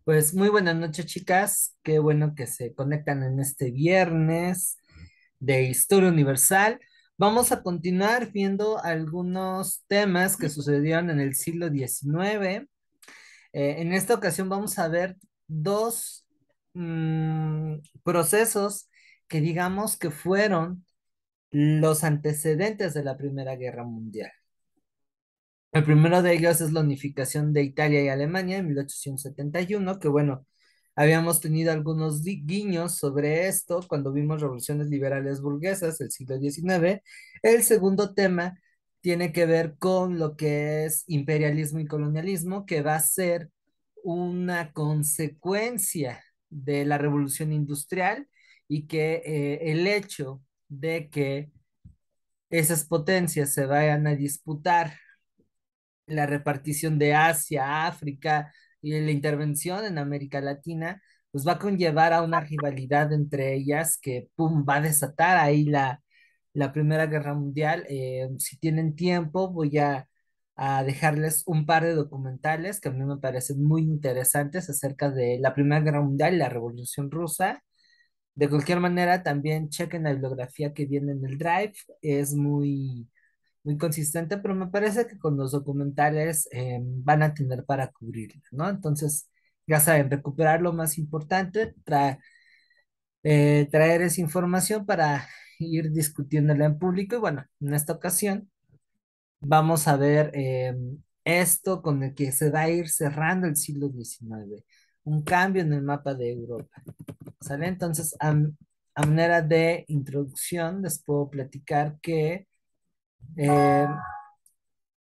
Pues muy buenas noches, chicas. Qué bueno que se conectan en este viernes de Historia Universal. Vamos a continuar viendo algunos temas que sucedieron en el siglo XIX. En esta ocasión vamos a ver dos procesos que digamos que fueron los antecedentes de la Primera Guerra Mundial. El primero de ellos es la unificación de Italia y Alemania en 1871, que bueno, habíamos tenido algunos guiños sobre esto cuando vimos revoluciones liberales burguesas del siglo XIX. El segundo tema tiene que ver con lo que es imperialismo y colonialismo, que va a ser una consecuencia de la revolución industrial y que el hecho de que esas potencias se vayan a disputar la repartición de Asia, África y la intervención en América Latina, pues va a conllevar a una rivalidad entre ellas que, pum, va a desatar ahí la Primera Guerra Mundial. Si tienen tiempo, voy a dejarles un par de documentales que a mí me parecen muy interesantes acerca de la Primera Guerra Mundial y la Revolución Rusa. De cualquier manera, también chequen la bibliografía que viene en el Drive, es muy consistente, pero me parece que con los documentales van a tener para cubrirla, ¿no? Entonces, ya saben, recuperar lo más importante, traer esa información para ir discutiéndola en público. Y bueno, en esta ocasión vamos a ver esto con el que se va a ir cerrando el siglo XIX, un cambio en el mapa de Europa, ¿sale? Entonces, a manera de introducción, les puedo platicar que eh,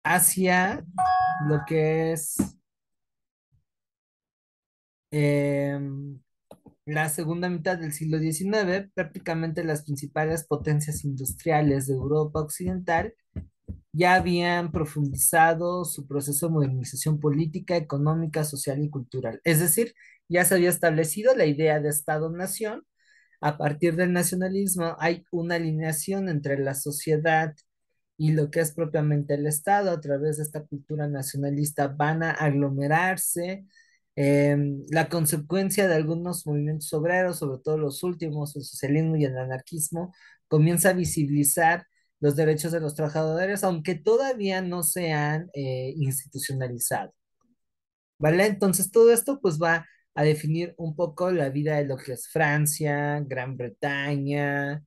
hacia lo que es eh, la segunda mitad del siglo XIX, prácticamente las principales potencias industriales de Europa Occidental ya habían profundizado su proceso de modernización política, económica, social y cultural. Es decir, ya se había establecido la idea de Estado-nación. A partir del nacionalismo hay una alineación entre la sociedad y lo que es propiamente el Estado. A través de esta cultura nacionalista van a aglomerarse. La consecuencia de algunos movimientos obreros, sobre todo los últimos, el socialismo y el anarquismo, comienza a visibilizar los derechos de los trabajadores, aunque todavía no se han institucionalizado, ¿vale? Entonces todo esto pues va a definir un poco la vida de lo que es Francia, Gran Bretaña,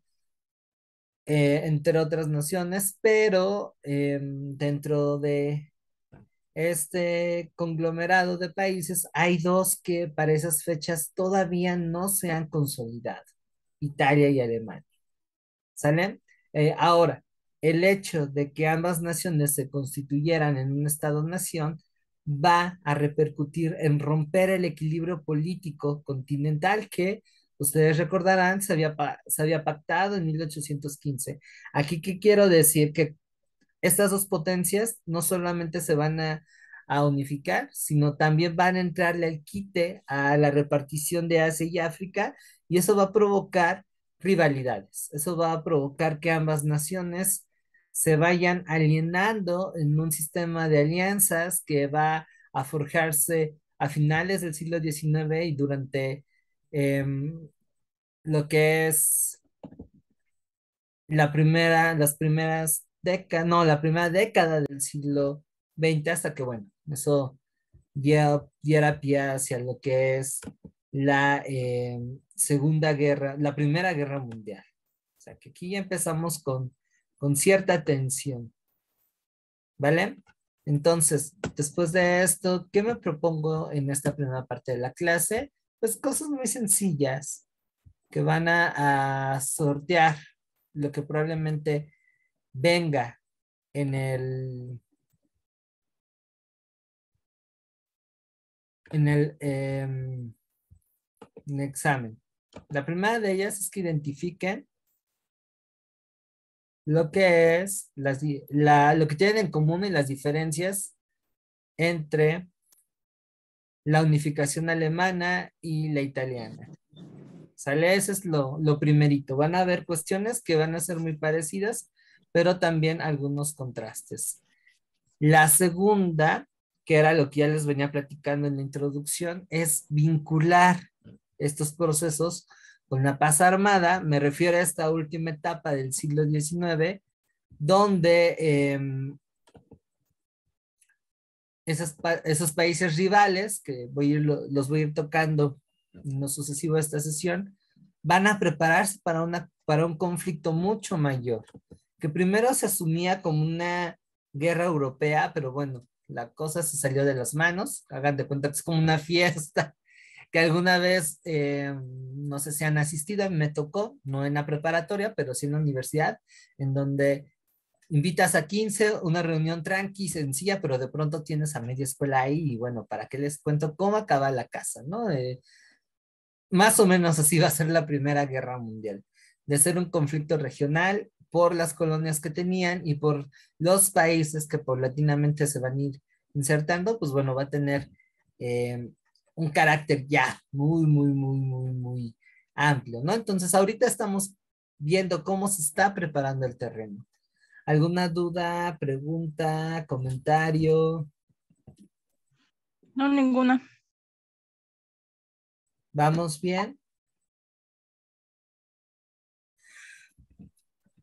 entre otras naciones, pero dentro de este conglomerado de países hay dos que para esas fechas todavía no se han consolidado, Italia y Alemania, ¿sale? Ahora, el hecho de que ambas naciones se constituyeran en un Estado-nación va a repercutir en romper el equilibrio político continental que ustedes recordarán se había pactado en 1815. Aquí, ¿qué quiero decir? Que estas dos potencias no solamente se van a unificar, sino también van a entrarle al quite a la repartición de Asia y África, y eso va a provocar rivalidades. Eso va a provocar que ambas naciones se vayan alienando en un sistema de alianzas que va a forjarse a finales del siglo XIX y durante em, lo que es las primeras décadas, no, la primera década del siglo XX, hasta que, bueno, eso diera pie hacia lo que es la Segunda Guerra, la Primera Guerra Mundial. O sea, que aquí ya empezamos con cierta tensión, ¿vale? Entonces, después de esto, ¿qué me propongo en esta primera parte de la clase? Pues cosas muy sencillas que van a sortear lo que probablemente venga en en el, en el examen. La primera de ellas es que identifiquen lo que es lo que tienen en común y las diferencias entre la unificación alemana y la italiana. ¿Sale? Eso es lo primerito. Van a haber cuestiones que van a ser muy parecidas, pero también algunos contrastes. La segunda que era lo que ya les venía platicando en la introducción, es vincular estos procesos con la paz armada. Me refiero a esta última etapa del siglo XIX, donde esos países rivales, que los voy a ir tocando en lo sucesivo de esta sesión, van a prepararse para un conflicto mucho mayor, que primero se asumía como una guerra europea, pero bueno, la cosa se salió de las manos. Hagan de cuenta que es como una fiesta que alguna vez, no sé si han asistido, me tocó, no en la preparatoria, pero sí en la universidad, en donde invitas a 15, una reunión tranqui, sencilla, pero de pronto tienes a media escuela ahí y bueno, ¿para qué les cuento cómo acaba la casa, no? Más o menos así va a ser la Primera Guerra Mundial, de ser un conflicto regional por las colonias que tenían y por los países que paulatinamente se van a ir insertando, pues bueno, va a tener eh, un carácter ya muy amplio, ¿no? Entonces, ahorita estamos viendo cómo se está preparando el terreno. ¿Alguna duda, pregunta, comentario? No, ninguna. ¿Vamos bien?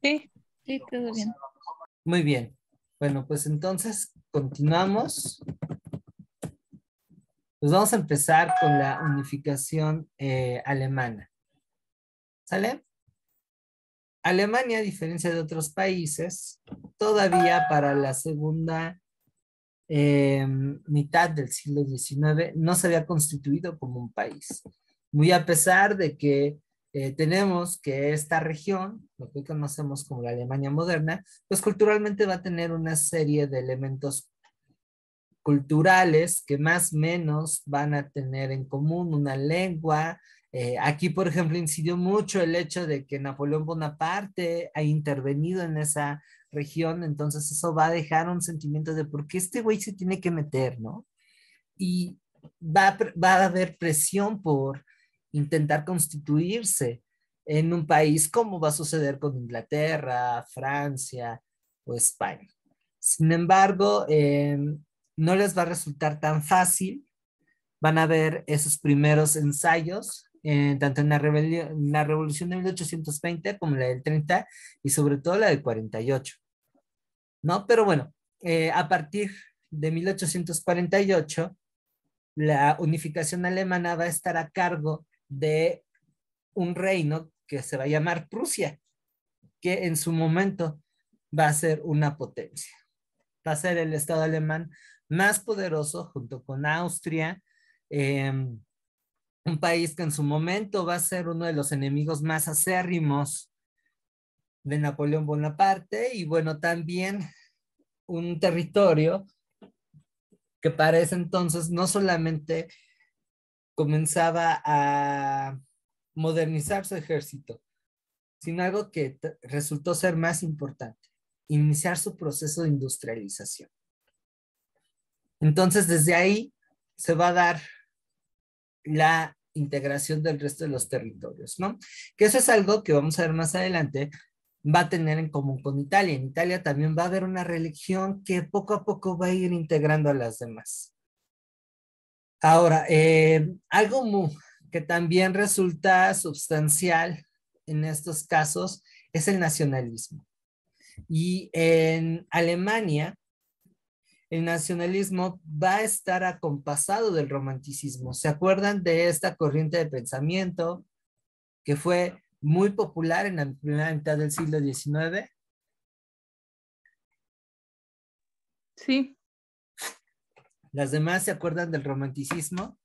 Sí, sí, todo bien. Muy bien. Bueno, pues entonces continuamos. Pues vamos a empezar con la unificación alemana. ¿Sale? Alemania, a diferencia de otros países, todavía para la segunda mitad del siglo XIX no se había constituido como un país. Muy a pesar de que tenemos que esta región, lo que hoy conocemos como la Alemania moderna, pues culturalmente va a tener una serie de elementos culturales que más o menos van a tener en común una lengua. Aquí, por ejemplo, incidió mucho el hecho de que Napoleón Bonaparte ha intervenido en esa región, entonces eso va a dejar un sentimiento de por qué este güey se tiene que meter, ¿no? Y va a haber presión por intentar constituirse en un país como va a suceder con Inglaterra, Francia o España. Sin embargo, no les va a resultar tan fácil. Van a ver esos primeros ensayos, tanto en en la Revolución de 1820 como la del 30 y sobre todo la del 48, ¿no? Pero bueno, a partir de 1848, la unificación alemana va a estar a cargo de un reino que se va a llamar Prusia, que en su momento va a ser una potencia. Va a ser el Estado alemán más poderoso junto con Austria, eh, un país que en su momento va a ser uno de los enemigos más acérrimos de Napoleón Bonaparte y bueno, también un territorio que para ese entonces no solamente comenzaba a modernizar su ejército, sino algo que resultó ser más importante, iniciar su proceso de industrialización. Entonces, desde ahí se va a dar la integración del resto de los territorios, ¿no? Que eso es algo que vamos a ver más adelante, va a tener en común con Italia. En Italia también va a haber una religión que poco a poco va a ir integrando a las demás. Ahora, que también resulta sustancial en estos casos es el nacionalismo. Y en Alemania, el nacionalismo va a estar acompasado del romanticismo. ¿Se acuerdan de esta corriente de pensamiento que fue muy popular en la primera mitad del siglo XIX? Sí, ¿Las demás se acuerdan del romanticismo?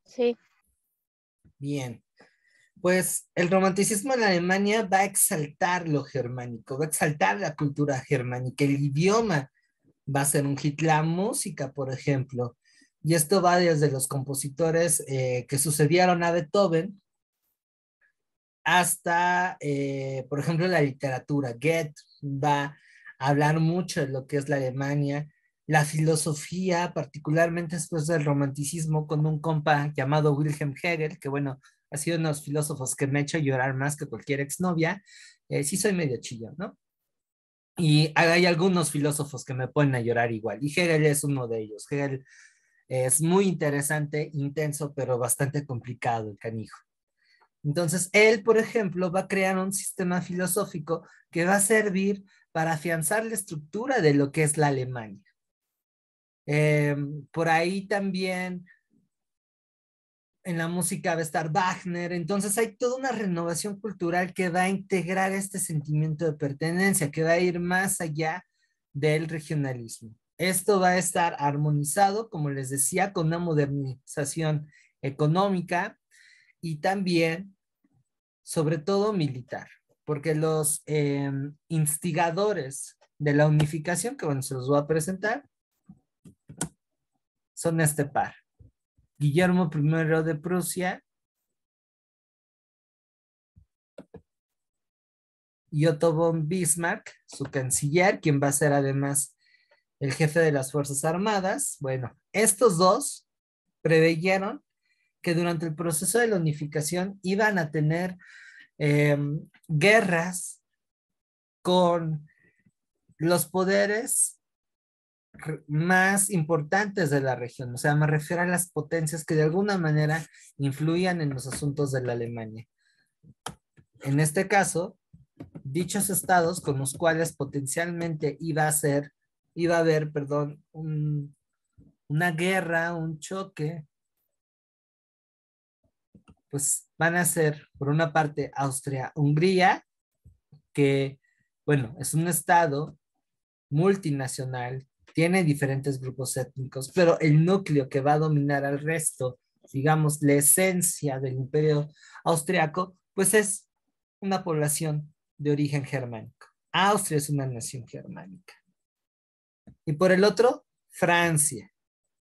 Sí, Bien. Pues el romanticismo en Alemania va a exaltar lo germánico, va a exaltar la cultura germánica, el idioma va a ser un hit, la música, por ejemplo. Y esto va desde los compositores que sucedieron a Beethoven hasta, por ejemplo, la literatura. Goethe va a hablar mucho de lo que es la Alemania, la filosofía, particularmente después del romanticismo, con un compa llamado Wilhelm Hegel, que bueno, ha sido uno de los filósofos que me ha hecho llorar más que cualquier exnovia. Sí soy medio chillo, ¿no? Y hay algunos filósofos que me ponen a llorar igual, y Hegel es uno de ellos. Hegel es muy interesante, intenso, pero bastante complicado el canijo. Entonces, él, por ejemplo, va a crear un sistema filosófico que va a servir para afianzar la estructura de lo que es la Alemania. Por ahí también en la música va a estar Wagner, entonces hay toda una renovación cultural que va a integrar este sentimiento de pertenencia, que va a ir más allá del regionalismo. Esto va a estar armonizado, como les decía, con una modernización económica y también, sobre todo, militar, porque los instigadores de la unificación, que bueno, se los voy a presentar, son este par. Guillermo I de Prusia y Otto von Bismarck, su canciller, quien va a ser además el jefe de las Fuerzas Armadas. Bueno, estos dos preveyeron que durante el proceso de la unificación iban a tener eh, guerras con los poderes más importantes de la región. O sea, me refiero a las potencias que de alguna manera influían en los asuntos de la Alemania. En este caso, dichos estados con los cuales potencialmente iba a haber, perdón, una guerra, un choque, pues van a ser, por una parte, Austria-Hungría, que, bueno, es un estado multinacional, tiene diferentes grupos étnicos, pero el núcleo que va a dominar al resto, digamos, la esencia del imperio austriaco, pues es una población de origen germánico. Austria es una nación germánica. Y por el otro, Francia.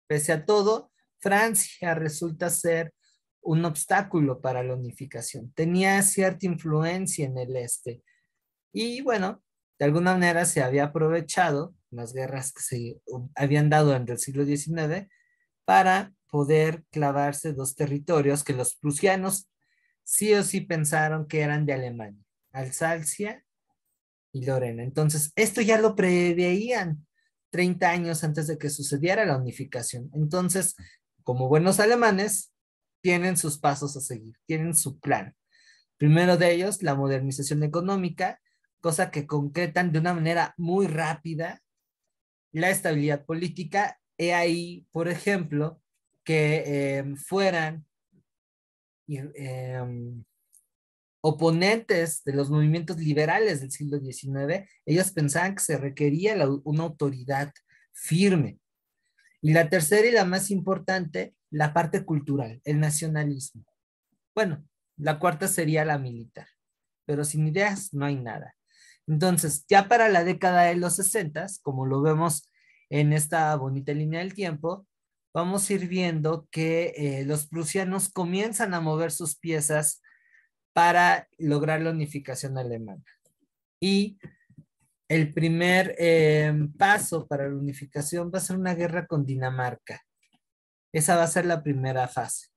Pese a todo, Francia resulta ser un obstáculo para la unificación. Tenía cierta influencia en el este. Y bueno, de alguna manera se había aprovechado las guerras que se habían dado en el siglo XIX para poder clavarse dos territorios que los prusianos sí o sí pensaron que eran de Alemania, Alsacia y Lorena. Entonces, esto ya lo preveían 30 años antes de que sucediera la unificación. Entonces, como buenos alemanes, tienen sus pasos a seguir, tienen su plan. Primero de ellos, la modernización económica, cosa que concretan de una manera muy rápida. La estabilidad política, he ahí, por ejemplo, que fueran eh, oponentes de los movimientos liberales del siglo XIX, ellos pensaban que se requería una autoridad firme. Y la tercera y la más importante, la parte cultural, el nacionalismo. Bueno, la cuarta sería la militar, pero sin ideas no hay nada. Entonces, ya para la década de los 60, como lo vemos en esta bonita línea del tiempo, vamos a ir viendo que los prusianos comienzan a mover sus piezas para lograr la unificación alemana. Y el primer paso para la unificación va a ser una guerra con Dinamarca. Esa va a ser la primera fase.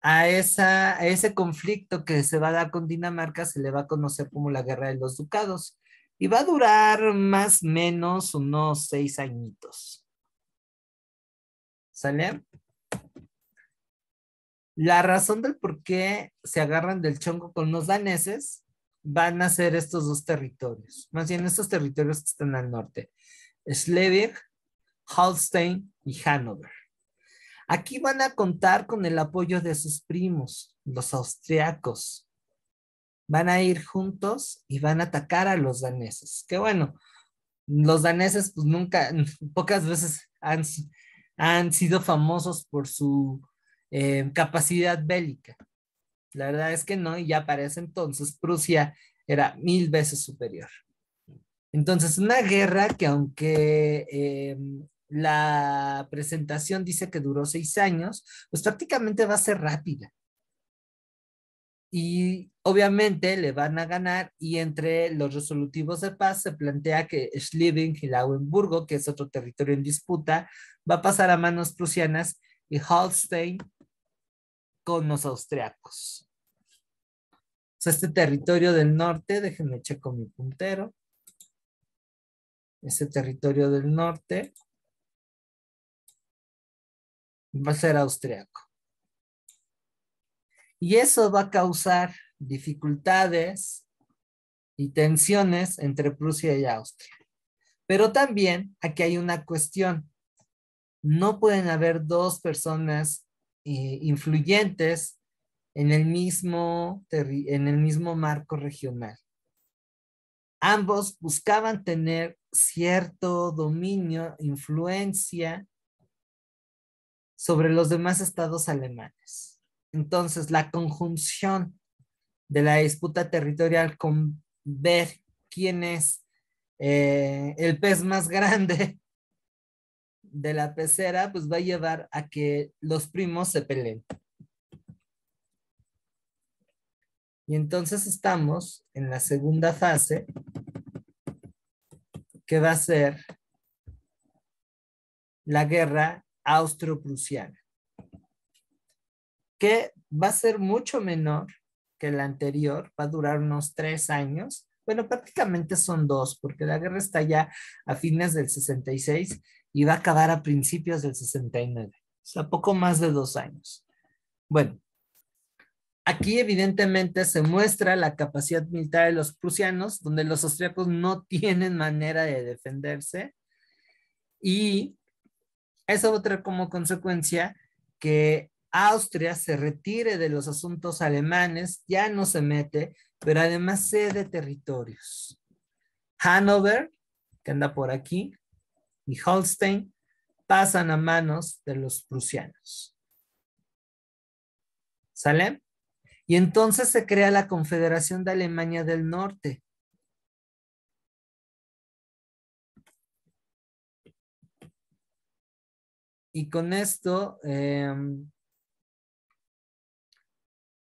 A ese conflicto que se va a dar con Dinamarca se le va a conocer como la Guerra de los Ducados y va a durar más o menos unos 6 añitos. ¿Sale? La razón del por qué se agarran del chongo con los daneses van a ser estos dos territorios, más bien estos territorios que están al norte, Schleswig, Holstein y Hannover. Aquí van a contar con el apoyo de sus primos, los austriacos. Van a ir juntos y van a atacar a los daneses. Que bueno, los daneses pues nunca, pocas veces han sido famosos por su capacidad bélica. La verdad es que no, y ya para ese entonces Prusia era 1000 veces superior. Entonces, una guerra que aunque la presentación dice que duró 6 años, pues prácticamente va a ser rápida. Y obviamente le van a ganar y entre los resolutivos de paz se plantea que Schleswig y Lauenburgo, que es otro territorio en disputa, va a pasar a manos prusianas y Holstein con los austriacos. O sea, este territorio del norte, déjenme checo mi puntero. ese territorio del norte va a ser austriaco. Y eso va a causar dificultades y tensiones entre Prusia y Austria. Pero también aquí hay una cuestión. No pueden haber dos personas influyentes en el mismo marco regional. Ambos buscaban tener cierto dominio, influencia sobre los demás estados alemanes. Entonces, la conjunción de la disputa territorial con ver quién es el pez más grande de la pecera, pues va a llevar a que los primos se peleen. Y entonces estamos en la segunda fase, que va a ser la guerra austro-prusiana, que va a ser mucho menor que la anterior, va a durar unos 3 años. Bueno, prácticamente son 2, porque la guerra está ya a fines del 66 y va a acabar a principios del 69. O sea, poco más de 2 años. Bueno, aquí evidentemente se muestra la capacidad militar de los prusianos, donde los austríacos no tienen manera de defenderse, y eso va a traer como consecuencia que Austria se retire de los asuntos alemanes, ya no se mete, pero además cede territorios. Hannover, que anda por aquí, y Holstein pasan a manos de los prusianos. ¿Sale? Y entonces se crea la Confederación de Alemania del Norte. Y con esto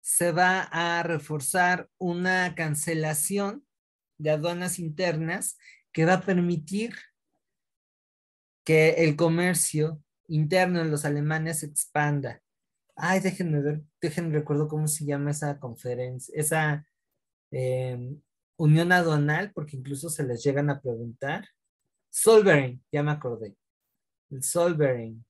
se va a reforzar una cancelación de aduanas internas que va a permitir que el comercio interno de los alemanes se expanda. Ay, déjenme ver, déjenme recuerdo cómo se llama esa conferencia, esa unión aduanal, porque incluso se les llegan a preguntar. Zollverein, ya me acordé. El Zollverein.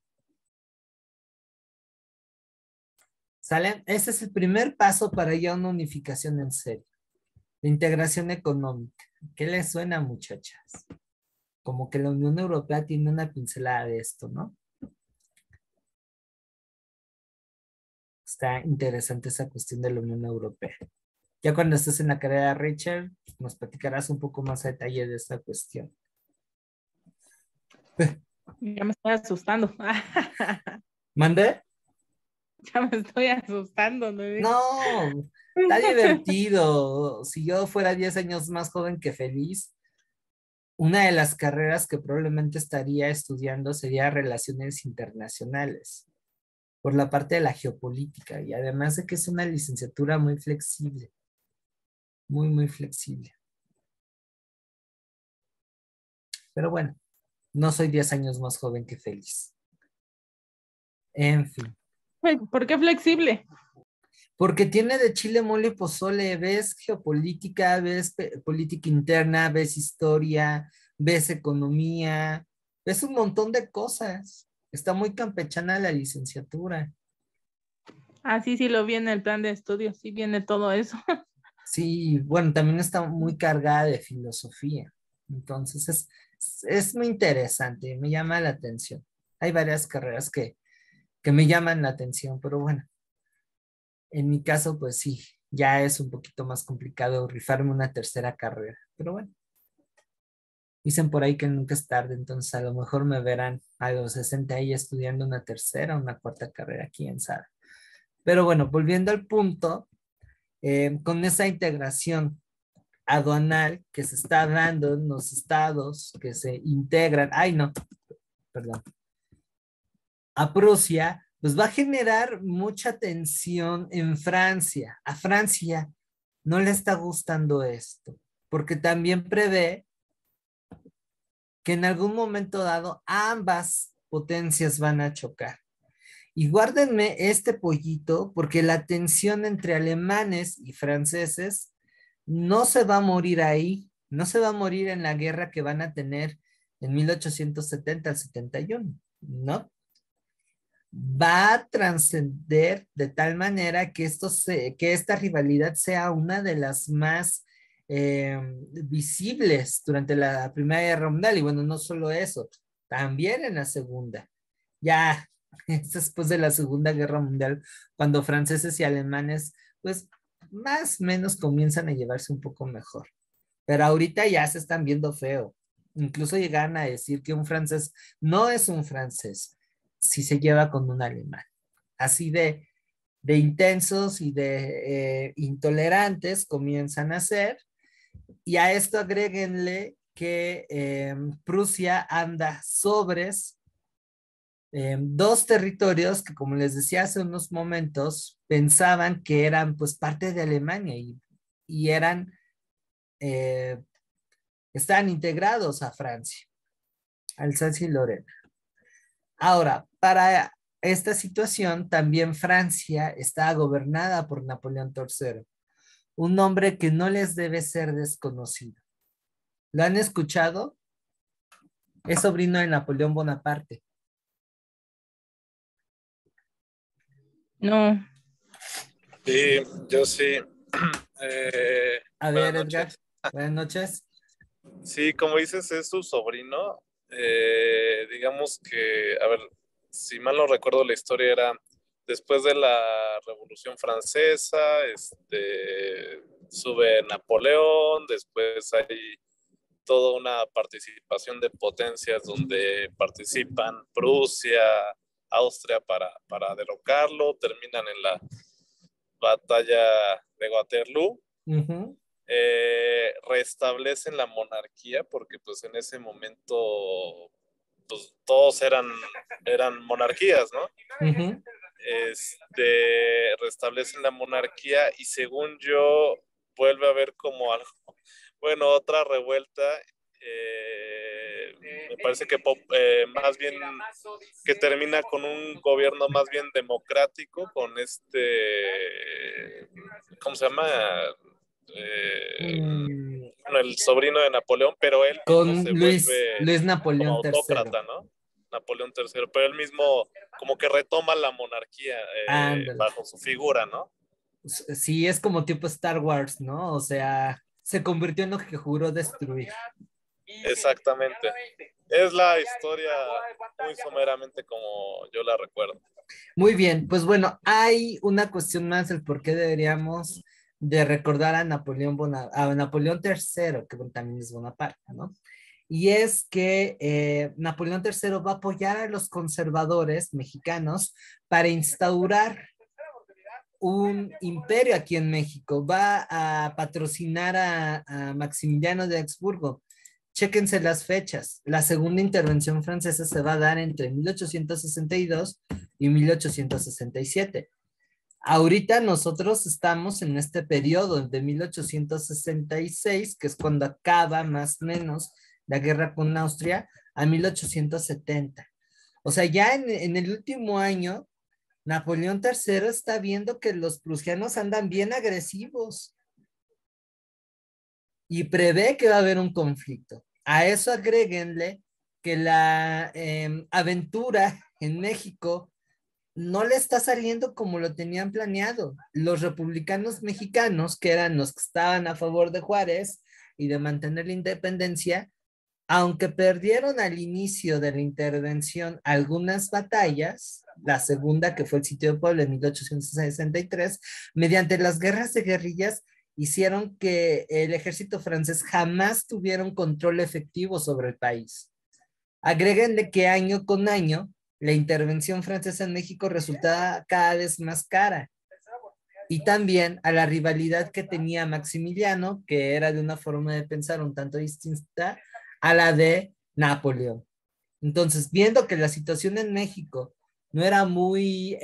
¿Sale? Ese es el primer paso para ya una unificación en serio. La integración económica. ¿Qué les suena, muchachas? Como que la Unión Europea tiene una pincelada de esto, ¿no? Está interesante esa cuestión de la Unión Europea. Ya cuando estés en la carrera, Richard, nos platicarás un poco más a detalle de esta cuestión. Ya me estoy asustando. ¿Mande? Ya me estoy asustando, ¿no? No, está divertido. Si yo fuera 10 años más joven que feliz, una de las carreras que probablemente estaría estudiando sería Relaciones Internacionales, por la parte de la geopolítica, y además de que es una licenciatura muy flexible, muy, muy flexible. Pero bueno, no soy 10 años más joven que feliz. En fin. ¿Por qué flexible? Porque tiene de chile, mole y pozole. Ves geopolítica, ves política interna, ves historia, ves economía, ves un montón de cosas. Está muy campechana la licenciatura. Ah, sí, sí, lo vi en el plan de estudios, sí viene todo eso. Sí, bueno, también está muy cargada de filosofía. Entonces es muy interesante, me llama la atención. Hay varias carreras que me llaman la atención, pero bueno, en mi caso, pues sí, ya es un poquito más complicado rifarme una tercera carrera. Pero bueno, dicen por ahí que nunca es tarde, entonces a lo mejor me verán a los 60 ahí estudiando una tercera, una cuarta carrera, quién sabe. Pero bueno, volviendo al punto, con esa integración aduanal que se está dando en los estados que se integran, ay no, perdón, a Prusia, pues va a generar mucha tensión en Francia. A Francia no le está gustando esto, porque también prevé que en algún momento dado ambas potencias van a chocar. Y guárdenme este pollito, porque la tensión entre alemanes y franceses no se va a morir ahí, no se va a morir en la guerra que van a tener en 1870 al 71, ¿no? Va a trascender de tal manera que, que esta rivalidad sea una de las más visibles durante la Primera Guerra Mundial. Y bueno, no solo eso, también en la Segunda. Ya es después de la Segunda Guerra Mundial, cuando franceses y alemanes, pues más o menos comienzan a llevarse un poco mejor. Pero ahorita ya se están viendo feo. Incluso llegan a decir que un francés no es un francés si se lleva con un alemán. Así de intensos y de intolerantes comienzan a ser. Y a esto agréguenle que Prusia anda sobres dos territorios que, como les decía hace unos momentos, pensaban que eran pues parte de Alemania y eran, eh, estaban integrados a Francia, Alsacia y Lorena. Ahora, para esta situación, también Francia está gobernada por Napoleón III, un nombre que no les debe ser desconocido. ¿Lo han escuchado? Es sobrino de Napoleón Bonaparte. No, Sí, yo sí. A Buenas ver, Edgar, noches. buenas noches. Sí, como dices, es su sobrino. Digamos que, a ver, si mal no recuerdo, la historia era después de la Revolución Francesa, sube Napoleón, después hay toda una participación de potencias donde participan Prusia, Austria para derrocarlo, terminan en la batalla de Waterloo. Uh-huh. Restablecen la monarquía porque pues en ese momento pues todos eran monarquías, ¿no? Uh-huh. Restablecen la monarquía y según yo vuelve a haber como algo, bueno, otra revuelta, me parece que más bien que termina con un gobierno más bien democrático, con ¿cómo se llama? El sobrino de Napoleón, pero él mismo Con se Luis vuelve como Napoleón III. autócrata, ¿no? Napoleón III, pero él mismo como que retoma la monarquía Ándale. bajo su figura, ¿no? Sí, es como tipo Star Wars, ¿no? O sea, se convirtió en lo que juró destruir. Exactamente. Es la historia muy someramente como yo la recuerdo. Muy bien, pues bueno, hay una cuestión más del por qué deberíamos de recordar a a Napoleón III, que bueno, también es Bonaparte, ¿no? Y es que Napoleón III va a apoyar a los conservadores mexicanos para instaurar un imperio aquí en México, va a patrocinar a Maximiliano de Habsburgo. Chéquense las fechas. La segunda intervención francesa se va a dar entre 1862 y 1867. Ahorita nosotros estamos en este periodo de 1866, que es cuando acaba más o menos la guerra con Austria, a 1870. O sea, ya en el último año, Napoleón III está viendo que los prusianos andan bien agresivos y prevé que va a haber un conflicto. A eso agréguenle que la aventura en México no le está saliendo como lo tenían planeado. Los republicanos mexicanos, que eran los que estaban a favor de Juárez y de mantener la independencia, aunque perdieron al inicio de la intervención algunas batallas, la segunda que fue el sitio de Puebla en 1863, mediante las guerras de guerrillas hicieron que el ejército francés jamás tuviera un control efectivo sobre el país. Agréguenle que año con año la intervención francesa en México resultaba cada vez más cara. Y también a la rivalidad que tenía Maximiliano, que era de una forma de pensar un tanto distinta a la de Napoleón. Entonces, viendo que la situación en México no era muy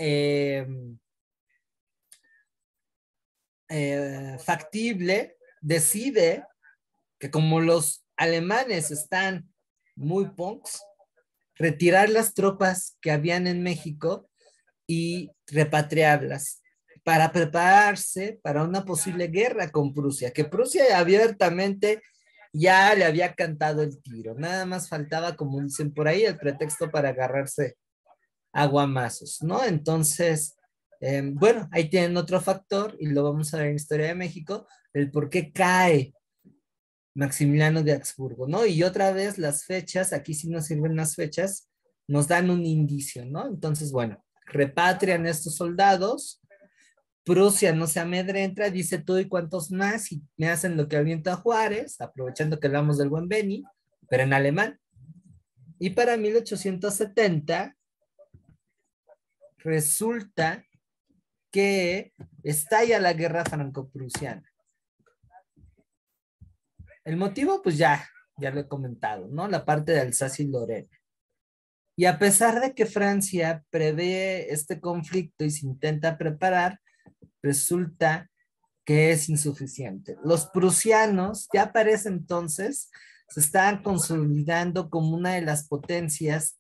factible, decide que como los alemanes están muy punks, retirar las tropas que habían en México y repatriarlas para prepararse para una posible guerra con Prusia, que Prusia abiertamente ya le había cantado el tiro. Nada más faltaba, como dicen por ahí, el pretexto para agarrarse a guamazos, ¿no? Entonces, bueno, ahí tienen otro factor y lo vamos a ver en Historia de México, el por qué cae Maximiliano de Habsburgo, ¿no? Y otra vez las fechas, aquí sí nos sirven las fechas, nos dan un indicio, ¿no? Entonces, bueno, repatrian estos soldados, Prusia no se amedrenta, dice tú y cuantos más, y me hacen lo que avienta Juárez, aprovechando que hablamos del buen Beni, pero en alemán. Y para 1870 resulta que estalla la guerra franco-prusiana. El motivo, pues ya lo he comentado, ¿no? La parte de Alsacia y Lorena. Y a pesar de que Francia prevé este conflicto y se intenta preparar, resulta que es insuficiente. Los prusianos ya para ese entonces se estaban consolidando como una de las potencias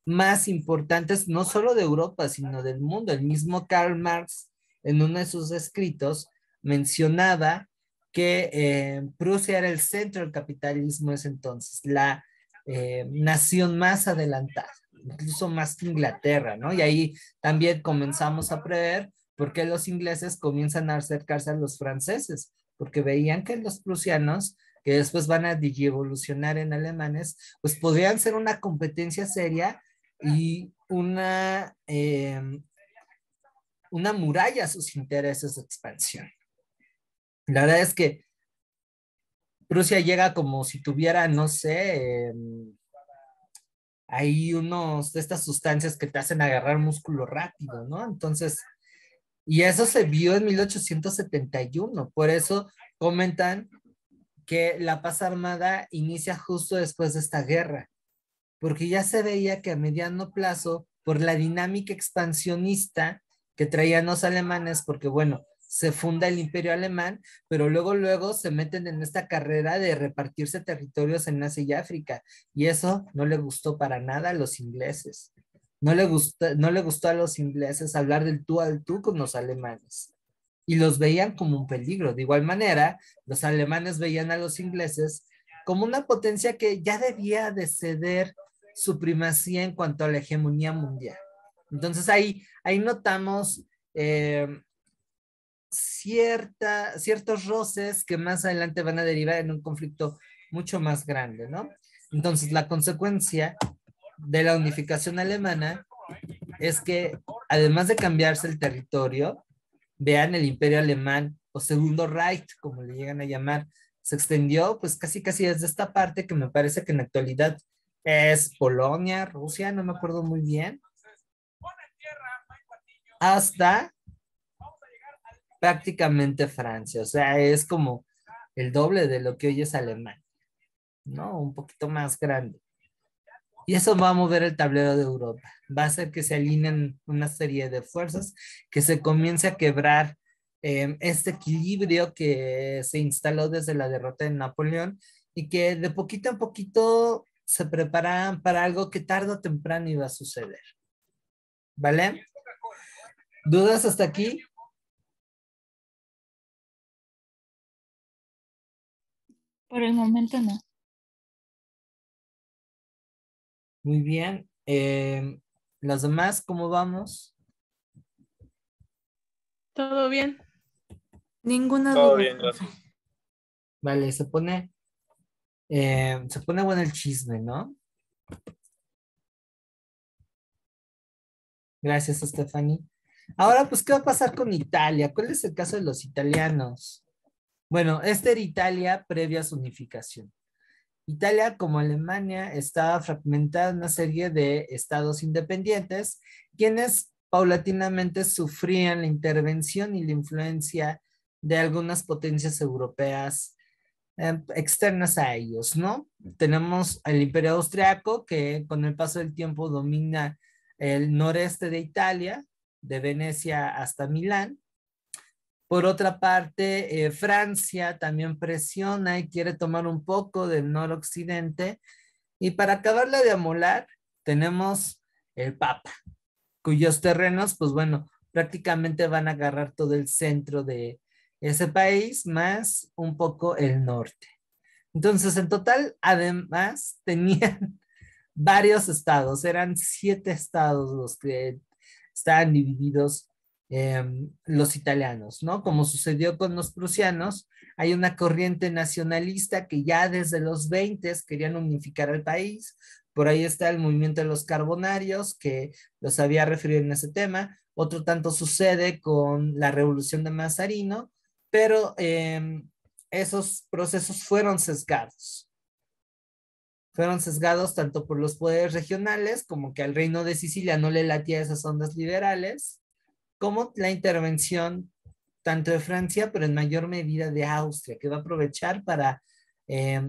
más importantes, no solo de Europa, sino del mundo. El mismo Karl Marx, en uno de sus escritos, mencionaba que Prusia era el centro del capitalismo ese entonces, la nación más adelantada, incluso más que Inglaterra, ¿no? Y ahí también comenzamos a prever por qué los ingleses comienzan a acercarse a los franceses, porque veían que los prusianos, que después van a digievolucionar en alemanes, pues podrían ser una competencia seria y una muralla a sus intereses de expansión. La verdad es que Prusia llega como si tuviera, no sé, hay unos de estas sustancias que te hacen agarrar músculo rápido, ¿no? Entonces, y eso se vio en 1871, por eso comentan que la paz armada inicia justo después de esta guerra, porque ya se veía que a mediano plazo, por la dinámica expansionista que traían los alemanes, porque bueno, se funda el Imperio Alemán, pero luego se meten en esta carrera de repartirse territorios en Asia y África, y eso no le gustó para nada a los ingleses. No le gustó a los ingleses hablar del tú al tú con los alemanes y los veían como un peligro. De igual manera, los alemanes veían a los ingleses como una potencia que ya debía de ceder su primacía en cuanto a la hegemonía mundial. Entonces ahí notamos ciertos roces que más adelante van a derivar en un conflicto mucho más grande, ¿no? Entonces la consecuencia de la unificación alemana es que además de cambiarse el territorio, vean el Imperio Alemán o Segundo Reich, como le llegan a llamar, se extendió pues casi desde esta parte que me parece que en la actualidad es Polonia, Rusia, no me acuerdo muy bien, hasta prácticamente Francia, o sea, es como el doble de lo que hoy es Alemania, ¿no? Un poquito más grande. Y eso va a mover el tablero de Europa. Va a hacer que se alineen una serie de fuerzas, que se comience a quebrar este equilibrio que se instaló desde la derrota de Napoleón y que de poquito a poquito se preparan para algo que tarde o temprano iba a suceder. ¿Vale? ¿Dudas hasta aquí? Por el momento no. Muy bien. ¿Los demás cómo vamos? ¿Todo bien? Ninguna Todo duda, bien, profe. gracias. Vale, se pone bueno el chisme, ¿no? Gracias, Stephanie. Ahora, pues, ¿qué va a pasar con Italia? ¿Cuál es el caso de los italianos? Bueno, esta era Italia previa a su unificación. Italia, como Alemania, estaba fragmentada en una serie de estados independientes, quienes paulatinamente sufrían la intervención y la influencia de algunas potencias europeas externas a ellos, ¿no? Tenemos el Imperio Austriaco, que con el paso del tiempo domina el noreste de Italia, de Venecia hasta Milán. Por otra parte, Francia también presiona y quiere tomar un poco del noroccidente. Y para acabarla de amolar, tenemos el Papa, cuyos terrenos, pues bueno, prácticamente van a agarrar todo el centro de ese país, más un poco el norte. Entonces, en total, además, tenían varios estados, eran 7 estados los que estaban divididos los italianos, ¿no? Como sucedió con los prusianos, hay una corriente nacionalista que ya desde los 20 querían unificar el país. Por ahí está el movimiento de los carbonarios, que los había referido en ese tema. Otro tanto sucede con la revolución de Mazarino, pero esos procesos fueron sesgados tanto por los poderes regionales, como que al Reino de Sicilia no le latía esas ondas liberales, como la intervención tanto de Francia, pero en mayor medida de Austria, que va a aprovechar para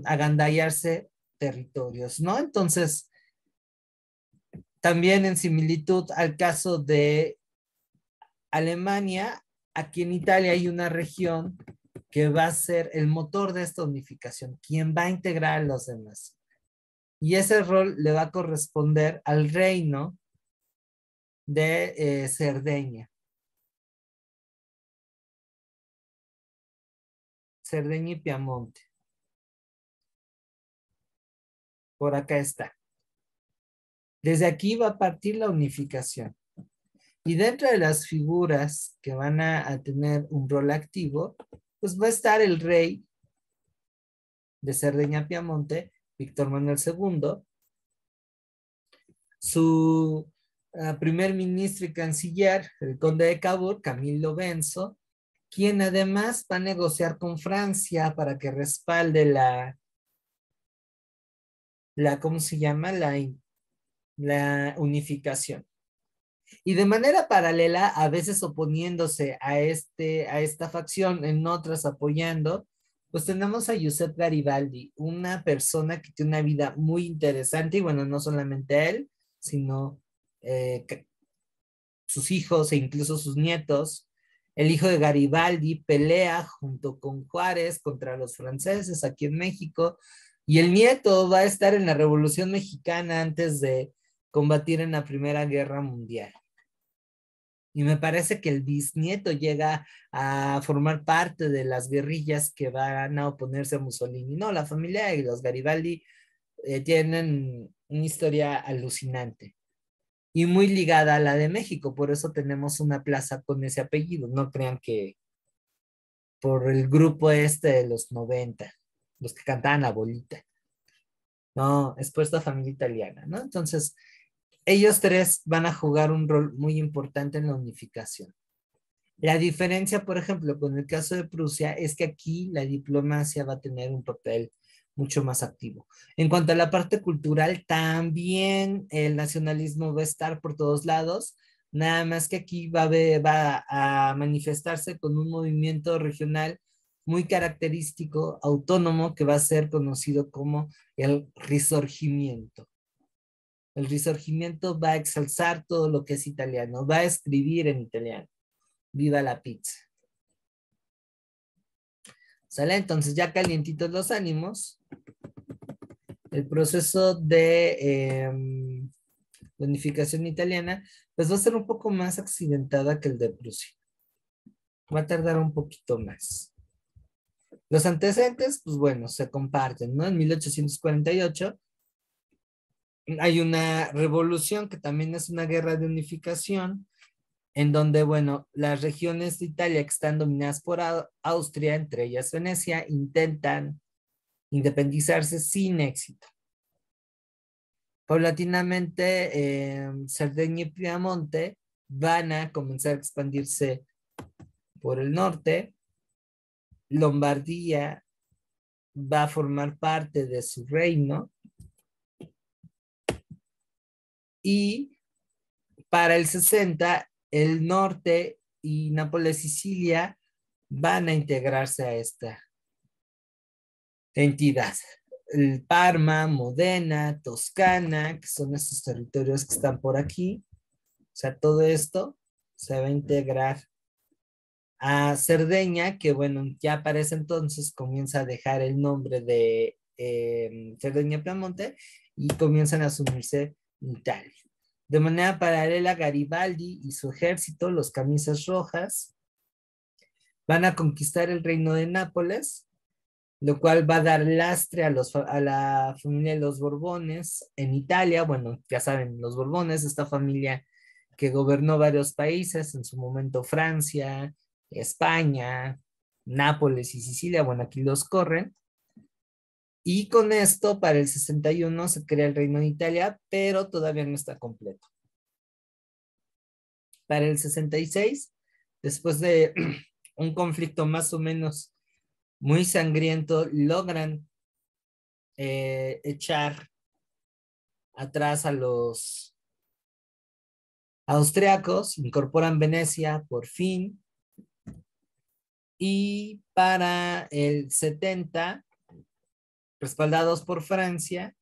agandallarse territorios, ¿no? Entonces, también en similitud al caso de Alemania, aquí en Italia hay una región que va a ser el motor de esta unificación, quien va a integrar a los demás. Y ese rol le va a corresponder al reino de Cerdeña. Cerdeña y Piamonte. Por acá está. Desde aquí va a partir la unificación. Y dentro de las figuras que van a tener un rol activo, pues va a estar el rey de Cerdeña Piamonte, Víctor Manuel II, su primer ministro y canciller, el conde de Cavour, Camilo Benso, quien además va a negociar con Francia para que respalde ¿cómo se llama? La unificación. Y de manera paralela, a veces oponiéndose a esta facción, en otras apoyando, pues tenemos a Giuseppe Garibaldi, una persona que tiene una vida muy interesante, y bueno, no solamente él, sino sus hijos e incluso sus nietos. El hijo de Garibaldi pelea junto con Juárez contra los franceses aquí en México, y el nieto va a estar en la Revolución Mexicana antes de combatir en la Primera Guerra Mundial. Y me parece que el bisnieto llega a formar parte de las guerrillas que van a oponerse a Mussolini. No, la familia de los Garibaldi tienen una historia alucinante y muy ligada a la de México, por eso tenemos una plaza con ese apellido. No crean que por el grupo este de los 90, los que cantaban la bolita. No, es por esta familia italiana, ¿no? Entonces, ellos tres van a jugar un rol muy importante en la unificación. La diferencia, por ejemplo, con el caso de Prusia, es que aquí la diplomacia va a tener un papel mucho más activo. En cuanto a la parte cultural, también el nacionalismo va a estar por todos lados, nada más que aquí va a manifestarse con un movimiento regional muy característico, autónomo, que va a ser conocido como el Risorgimiento. El Risorgimiento va a exalzar todo lo que es italiano, va a escribir en italiano. Viva la pizza. ¿Sale? Entonces, ya calientitos los ánimos, el proceso de unificación italiana, pues va a ser un poco más accidentada que el de Prusia. Va a tardar un poquito más. Los antecedentes, pues bueno, se comparten, ¿no? En 1848 hay una revolución que también es una guerra de unificación, en donde, bueno, las regiones de Italia que están dominadas por Austria, entre ellas Venecia, intentan independizarse sin éxito. Paulatinamente, Cerdeña y Piamonte van a comenzar a expandirse por el norte. Lombardía va a formar parte de su reino. Y para el 60, el norte y Nápoles, Sicilia, van a integrarse a esta entidad. El Parma, Modena, Toscana, que son estos territorios que están por aquí. O sea, todo esto se va a integrar a Cerdeña, que bueno, ya para ese entonces comienza a dejar el nombre de Cerdeña Piamonte y comienzan a asumirse en Italia. De manera paralela, Garibaldi y su ejército, los camisas rojas, van a conquistar el reino de Nápoles lo cual va a dar lastre a la familia de los Borbones en Italia. Bueno, ya saben, los Borbones, esta familia que gobernó varios países, en su momento Francia, España, Nápoles y Sicilia, bueno, aquí los corren. Y con esto, para el 61 se crea el Reino de Italia, pero todavía no está completo. Para el 66, después de un conflicto más o menos muy sangriento, logran echar atrás a los austriacos, incorporan Venecia por fin, y para el 70, respaldados por Francia,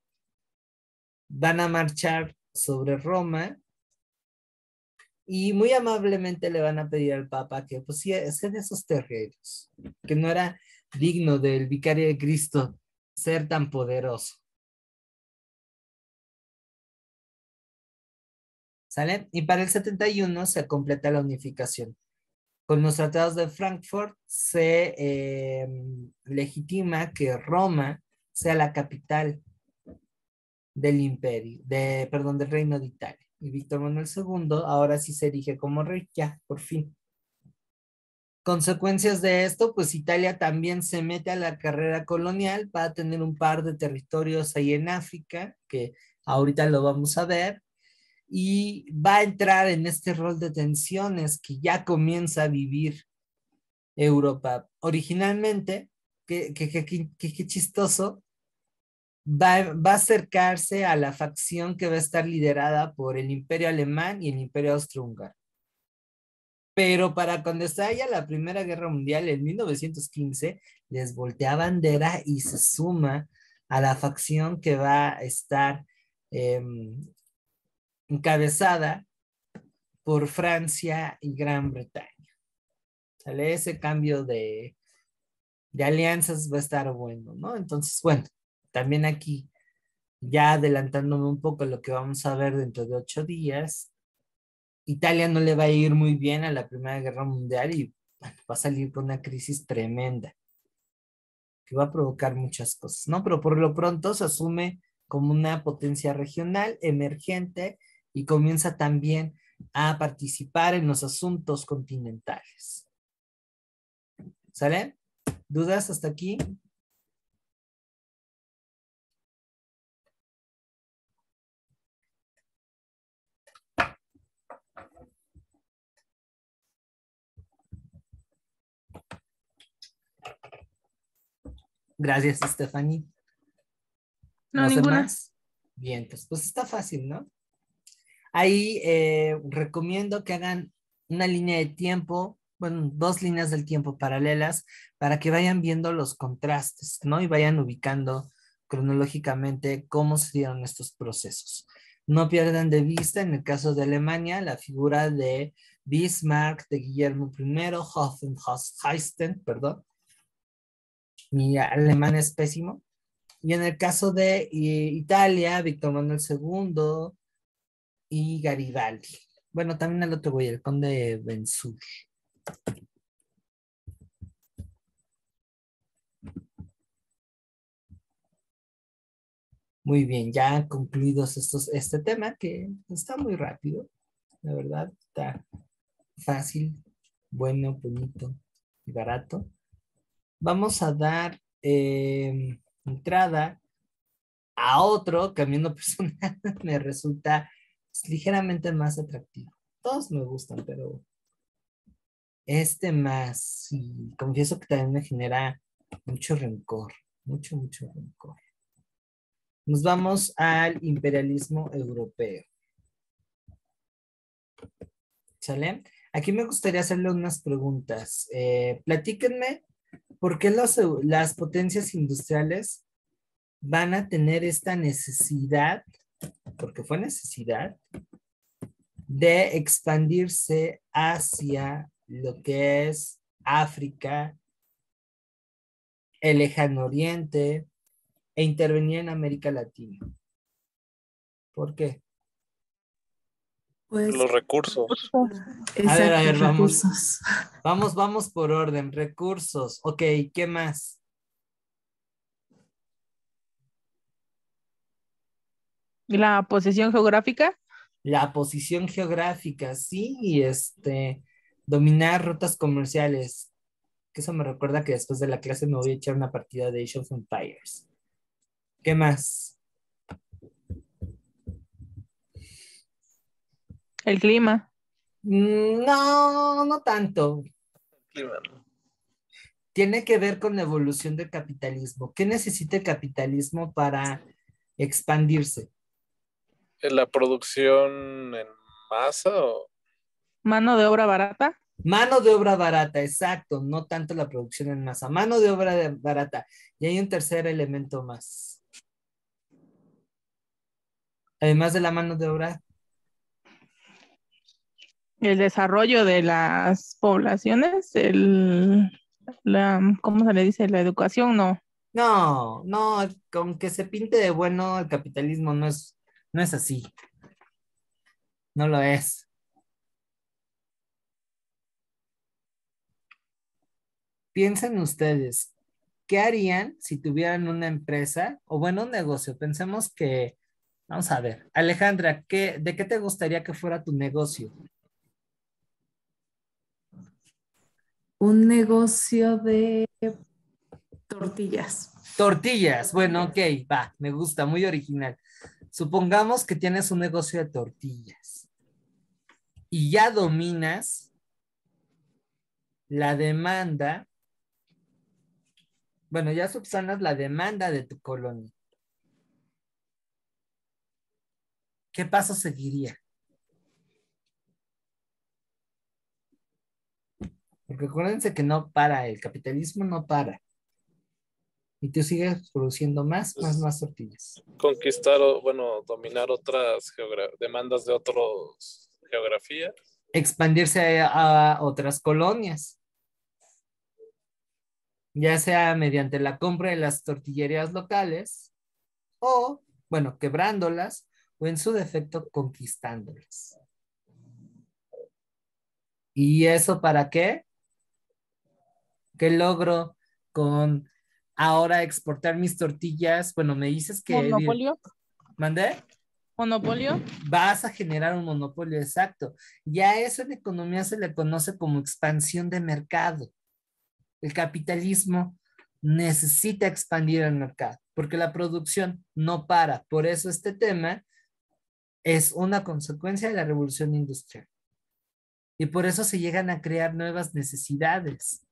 van a marchar sobre Roma y muy amablemente le van a pedir al Papa que pues sí, es de esos terreros, que no era digno del vicario de Cristo ser tan poderoso. ¿Sale? Y para el 71 se completa la unificación. Con los tratados de Frankfurt se legitima que Roma sea la capital del imperio, perdón, del Reino de Italia. Y Víctor Manuel II ahora sí se erige como rey, ya, por fin. Consecuencias de esto, pues Italia también se mete a la carrera colonial, va a tener un par de territorios ahí en África, que ahorita lo vamos a ver, y va a entrar en este rol de tensiones que ya comienza a vivir Europa. Originalmente, qué chistoso, va a acercarse a la facción que va a estar liderada por el Imperio Alemán y el Imperio Austrohúngaro. Pero para cuando estalla la Primera Guerra Mundial, en 1915, les voltea bandera y se suma a la facción que va a estar encabezada por Francia y Gran Bretaña. ¿Sale? Ese cambio de alianzas va a estar bueno, ¿no? Entonces, bueno, también aquí, ya adelantándome un poco a lo que vamos a ver dentro de 8 días, Italia no le va a ir muy bien a la Primera Guerra Mundial y bueno, va a salir con una crisis tremenda que va a provocar muchas cosas, ¿no? Pero por lo pronto se asume como una potencia regional emergente y comienza también a participar en los asuntos continentales. ¿Sale? ¿Dudas hasta aquí? Gracias, Stephanie. No, ¿No sé ninguna. más? Bien, pues está fácil, ¿no? Ahí recomiendo que hagan una línea de tiempo, bueno, 2 líneas del tiempo paralelas para que vayan viendo los contrastes, ¿no? Y vayan ubicando cronológicamente cómo se dieron estos procesos. No pierdan de vista, en el caso de Alemania, la figura de Bismarck, de Guillermo I, Hohenheim, perdón. Mi alemán es pésimo. Y en el caso de Italia, Víctor Manuel II y Garibaldi. Bueno, también el otro güey, el conde Bensur. Muy bien, ya concluidos este tema, que está muy rápido, la verdad, está fácil, bueno, bonito y barato. Vamos a dar entrada a otro que a mí en lo personal me resulta ligeramente más atractivo. Todos me gustan, pero este más, y confieso que también me genera mucho rencor, mucho rencor. Nos vamos al imperialismo europeo. ¿Sale? Aquí me gustaría hacerle unas preguntas. Platíquenme por qué las potencias industriales van a tener esta necesidad, porque fue necesidad, de expandirse hacia lo que es África, el Lejano Oriente e intervenir en América Latina. ¿Por qué? Pues, Los recursos. A ver, vamos. recursos. Vamos por orden. Recursos. Ok, ¿qué más? La posición geográfica. La posición geográfica, sí, y dominar rutas comerciales. Que eso me recuerda que después de la clase me voy a echar una partida de Age of Empires. ¿Qué más? El clima. No, no tanto. Clima, ¿no? Tiene que ver con la evolución del capitalismo. ¿Qué necesita el capitalismo para expandirse? ¿La producción en masa o Mano de obra barata. Mano de obra barata, exacto, no tanto la producción en masa, mano de obra barata. Y hay un tercer elemento más. Además de la mano de obra, El desarrollo de las poblaciones. ¿Cómo se le dice? La educación, no. no, no, con que se pinte de bueno el capitalismo no es así, no lo es. Piensen ustedes, ¿qué harían si tuvieran una empresa o bueno, un negocio? Pensemos que, vamos a ver, Alejandra, ¿de qué te gustaría que fuera tu negocio? Un negocio de tortillas. Tortillas, bueno, ok, va, me gusta, muy original. Supongamos que tienes un negocio de tortillas y ya dominas la demanda, bueno, ya subsanas la demanda de tu colonia. ¿Qué paso seguiría? Porque acuérdense que no para, el capitalismo no para. Y tú sigues produciendo más tortillas. conquistar o, bueno, dominar otras demandas de otros geografías? Expandirse a otras colonias, ya sea mediante la compra de las tortillerías locales o, bueno, quebrándolas o en su defecto conquistándolas. ¿Y eso para qué? ¿Qué logro con ahora exportar mis tortillas? Bueno, me dices que, Monopolio. ¿mandé? Monopolio. Vas a generar un monopolio exacto. Ya eso en economía se le conoce como expansión de mercado. El capitalismo necesita expandir el mercado porque la producción no para. Por eso este tema es una consecuencia de la revolución industrial. Y por eso se llegan a crear nuevas necesidades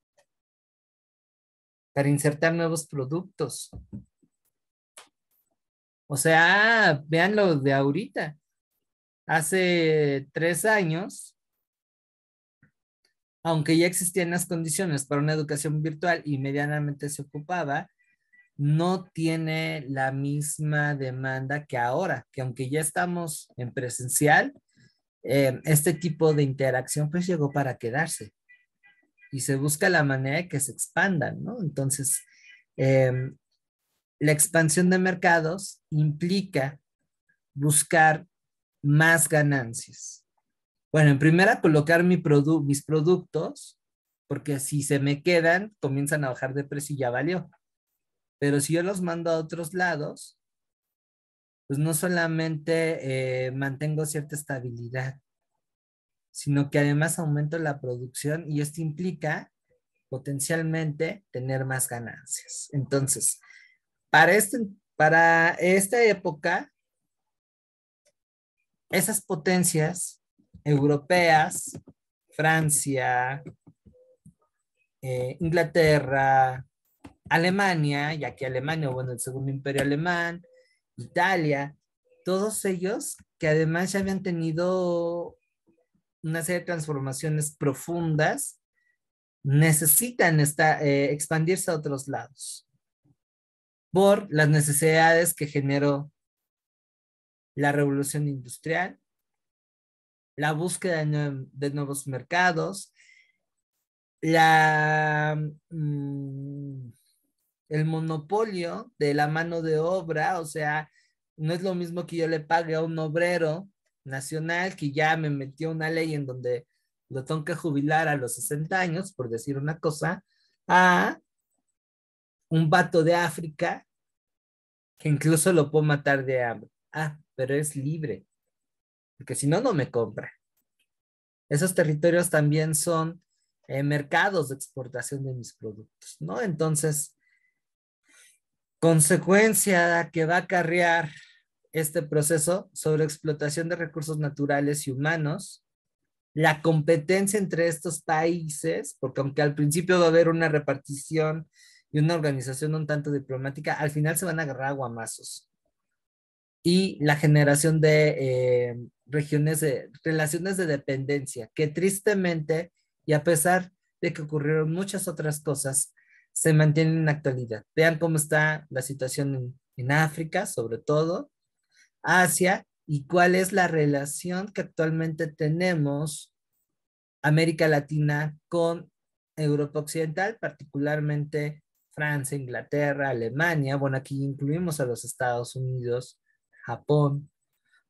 para insertar nuevos productos. O sea, vean lo de ahorita. Hace 3 años, aunque ya existían las condiciones para una educación virtual y medianamente se ocupaba, no tiene la misma demanda que ahora, que aunque ya estamos en presencial, este tipo de interacción pues llegó para quedarse y se busca la manera de que se expandan, ¿no? Entonces, eh, la expansión de mercados implica buscar más ganancias. Bueno, en primera, colocar mis productos, porque si se me quedan, comienzan a bajar de precio y ya valió. Pero si yo los mando a otros lados, pues no solamente mantengo cierta estabilidad, sino que además aumento la producción y esto implica potencialmente tener más ganancias. Entonces, para esta época, esas potencias europeas, Francia, Inglaterra, Alemania, ya que Alemania, bueno, el segundo imperio alemán, Italia, todos ellos que además ya habían tenido una serie de transformaciones profundas, necesitan expandirse a otros lados por las necesidades que generó la revolución industrial, la búsqueda de nuevos mercados, la, mm, el monopolio de la mano de obra, o sea, no es lo mismo que yo le pague a un obrero nacional que ya me metió una ley en donde lo tengo que jubilar a los 60 años, por decir una cosa, a un vato de África que incluso lo puedo matar de hambre. Ah, pero es libre, porque si no, no me compra. Esos territorios también son mercados de exportación de mis productos, ¿no? Entonces, consecuencia que va a acarrear este proceso sobre explotación de recursos naturales y humanos, la competencia entre estos países, porque aunque al principio va a haber una repartición y una organización un tanto diplomática, al final se van a agarrar a guamazos. Y la generación de relaciones de dependencia, que tristemente, y a pesar de que ocurrieron muchas otras cosas, se mantienen en la actualidad. Vean cómo está la situación en África, sobre todo, Asia, y cuál es la relación que actualmente tenemos América Latina con Europa Occidental, particularmente Francia, Inglaterra, Alemania. Bueno, aquí incluimos a los Estados Unidos, Japón.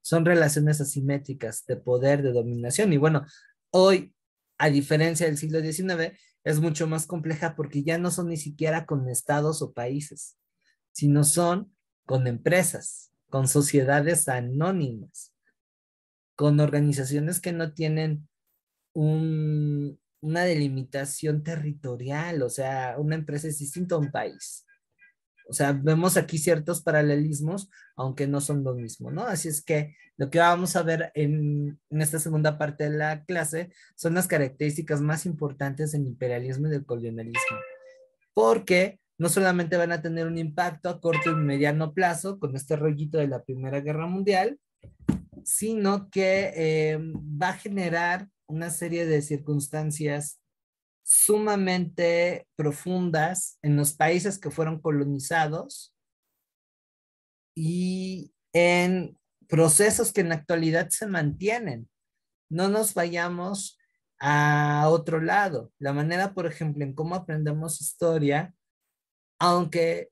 Son relaciones asimétricas de poder, de dominación. Y bueno, hoy, a diferencia del siglo XIX, es mucho más compleja porque ya no son ni siquiera con estados o países, sino son con empresas, con sociedades anónimas, con organizaciones que no tienen una delimitación territorial, o sea, una empresa es distinta a un país. O sea, vemos aquí ciertos paralelismos, aunque no son lo mismo, ¿no? Así es que lo que vamos a ver en esta segunda parte de la clase son las características más importantes del imperialismo y del colonialismo, porque no solamente van a tener un impacto a corto y mediano plazo con este rollito de la Primera Guerra Mundial, sino que va a generar una serie de circunstancias sumamente profundas en los países que fueron colonizados y en procesos que en la actualidad se mantienen. No nos vayamos a otro lado. La manera, por ejemplo, en cómo aprendemos historia, aunque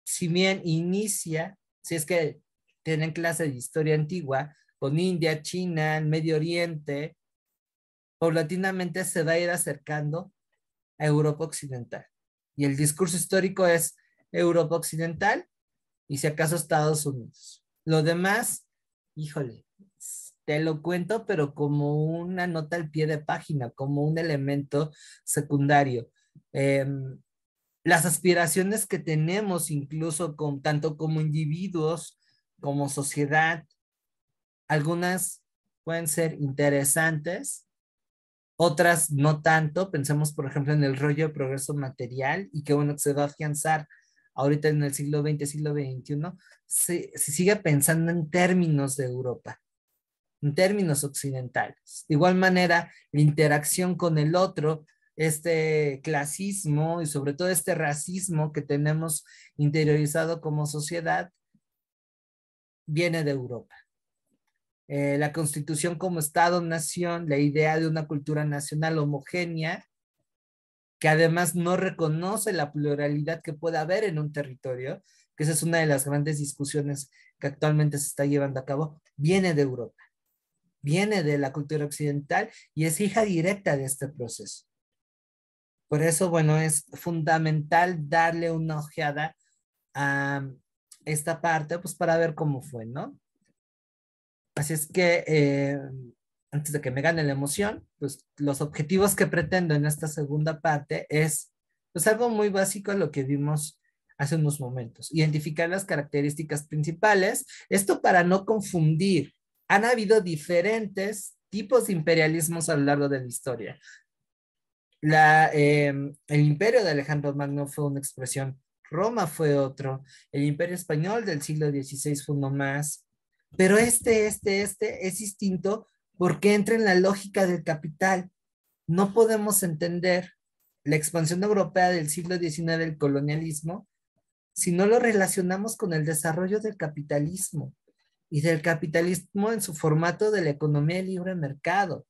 si bien inicia, si es que tienen clase de historia antigua, con India, China, el Medio Oriente, paulatinamente se va a ir acercando a Europa Occidental. Y el discurso histórico es Europa Occidental y si acaso Estados Unidos. Lo demás, híjole, te lo cuento, pero como una nota al pie de página, como un elemento secundario. Eh, las aspiraciones que tenemos incluso tanto como individuos como sociedad, algunas pueden ser interesantes, otras no tanto. Pensemos, por ejemplo, en el rollo de progreso material y que bueno, que se va a afianzar ahorita en el siglo XX, siglo XXI, se sigue pensando en términos de Europa, en términos occidentales. De igual manera, la interacción con el otro, este clasismo y sobre todo este racismo que tenemos interiorizado como sociedad, viene de Europa. La constitución como Estado-nación, la idea de una cultura nacional homogénea, que además no reconoce la pluralidad que puede haber en un territorio, que esa es una de las grandes discusiones que actualmente se está llevando a cabo, viene de Europa, viene de la cultura occidental y es hija directa de este proceso. Por eso, bueno, es fundamental darle una ojeada a esta parte, pues para ver cómo fue, ¿no? Así es que antes de que me gane la emoción, pues los objetivos que pretendo en esta segunda parte es pues algo muy básico a lo que vimos hace unos momentos, identificar las características principales, esto para no confundir. Han habido diferentes tipos de imperialismos a lo largo de la historia. El imperio de Alejandro Magno fue una expresión, Roma fue otro, el imperio español del siglo XVI fue uno más, pero este es distinto porque entra en la lógica del capital. No podemos entender la expansión europea del siglo XIX, el colonialismo, si no lo relacionamos con el desarrollo del capitalismo y del capitalismo en su formato de la economía de libre mercado.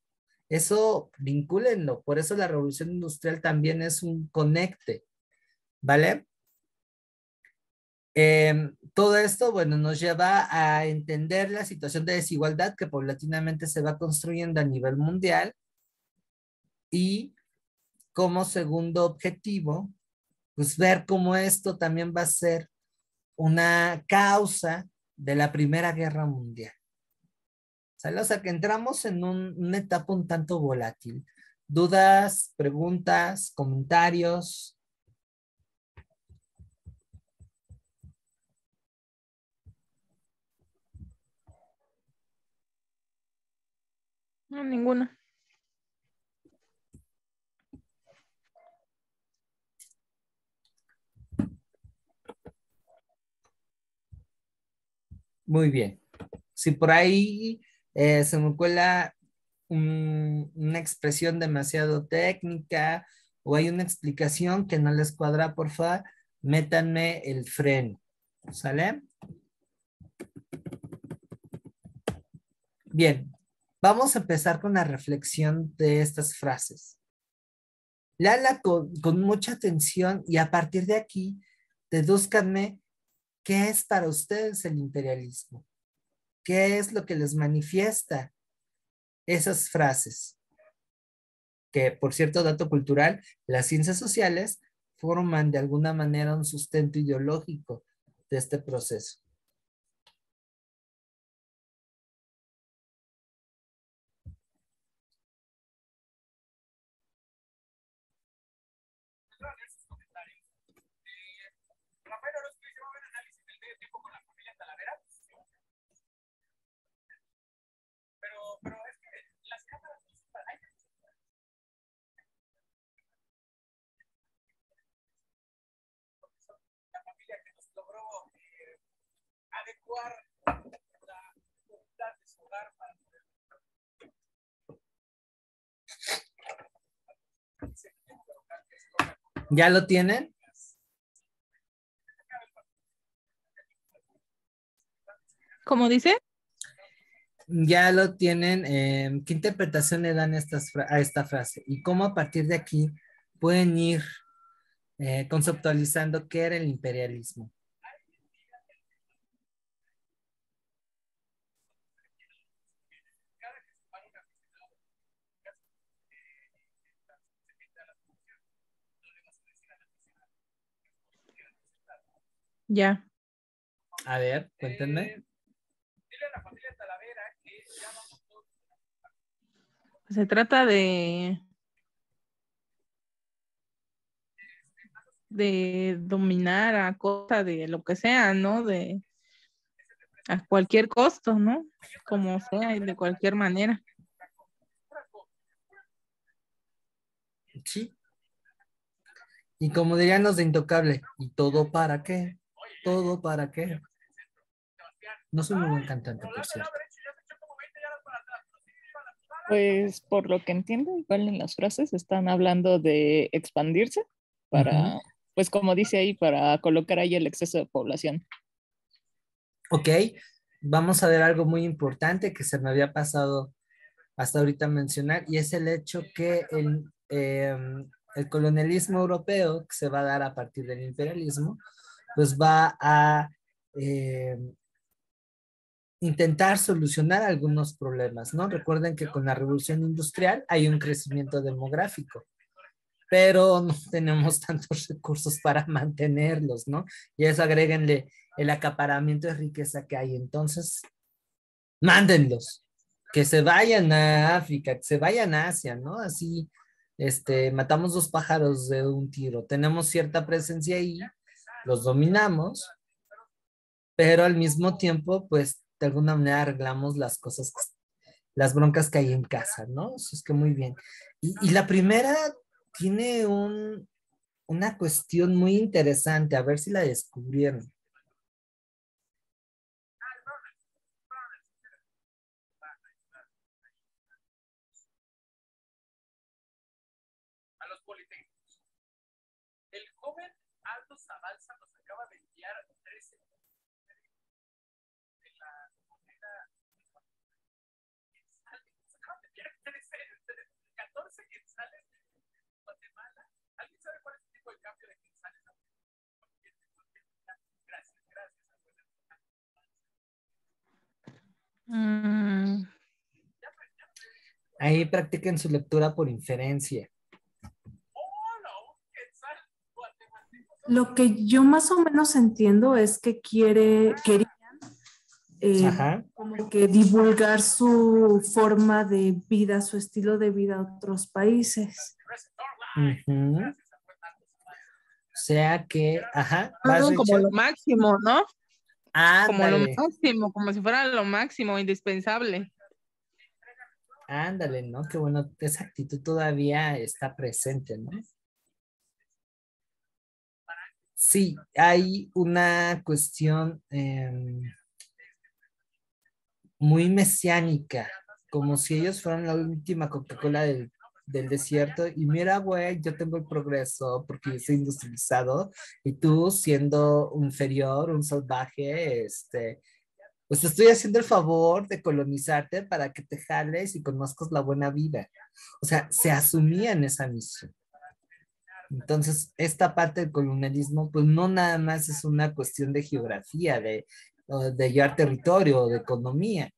Eso vincúlenlo, por eso la revolución industrial también es un conecte, ¿vale? Todo esto, bueno, nos lleva a entender la situación de desigualdad que paulatinamente se va construyendo a nivel mundial y como segundo objetivo, pues ver cómo esto también va a ser una causa de la Primera Guerra Mundial. ¿Sale? O sea que entramos en una etapa un tanto volátil. ¿Dudas, preguntas, comentarios? No, ninguna. Muy bien. Si por ahí se me cuela una expresión demasiado técnica o hay una explicación que no les cuadra, por favor, métanme el freno. ¿Sale? Bien, vamos a empezar con la reflexión de estas frases. Léala con mucha atención y a partir de aquí, dedúzcanme qué es para ustedes el imperialismo. ¿Qué es lo que les manifiesta esas frases? Que, por cierto, dato cultural, las ciencias sociales forman de alguna manera un sustento ideológico de este proceso. ¿Ya lo tienen? ¿Cómo dice? Ya lo tienen. ¿Qué interpretación le dan a esta frase? Y cómo a partir de aquí pueden ir conceptualizando qué era el imperialismo. Ya. A ver, cuéntenme. Se trata de dominar a costa de lo que sea, ¿no? A cualquier costo, ¿no? Como sea y de cualquier manera. Sí. Y como dirían los de Intocable, ¿y todo para qué? ¿Todo para qué? No soy muy buen cantante, por cierto. Pues por lo que entiendo, igual en las frases están hablando de expandirse para, pues como dice ahí, para colocar ahí el exceso de población. Ok, vamos a ver algo muy importante que se me había pasado hasta ahorita mencionar, y es el hecho que el colonialismo europeo, que se va a dar a partir del imperialismo, pues va a intentar solucionar algunos problemas, ¿no? Recuerden que con la revolución industrial hay un crecimiento demográfico, pero no tenemos tantos recursos para mantenerlos, ¿no? Y a eso agréguenle el acaparamiento de riqueza que hay. Entonces, mándenlos, que se vayan a África, que se vayan a Asia, ¿no? Así, matamos dos pájaros de un tiro. Tenemos cierta presencia ahí, los dominamos, pero al mismo tiempo, pues, de alguna manera arreglamos las cosas, las broncas que hay en casa, ¿no? Eso es que muy bien. Y la primera tiene una cuestión muy interesante, a ver si la descubrieron. Mm, Ahí practiquen su lectura por inferencia. Lo que yo más o menos entiendo es que querían Ajá. como que divulgar su forma de vida, su estilo de vida a otros países. Ujú. O sea que, ajá, vas, Como Richard. lo máximo, ¿no? Como lo Ándale, máximo, como si fuera lo máximo, indispensable. ándale, ¿no? Qué bueno, esa actitud todavía está presente, ¿no? Sí, hay una cuestión muy mesiánica, como si ellos fueran la última Coca-Cola del desierto. Y mira, güey, yo tengo el progreso porque yo soy industrializado y tú siendo un inferior, un salvaje, pues te estoy haciendo el favor de colonizarte para que te jales y conozcas la buena vida. O sea, se asumía en esa misión. Entonces, esta parte del colonialismo, pues no nada más es una cuestión de geografía, o de llevar territorio, o de economía.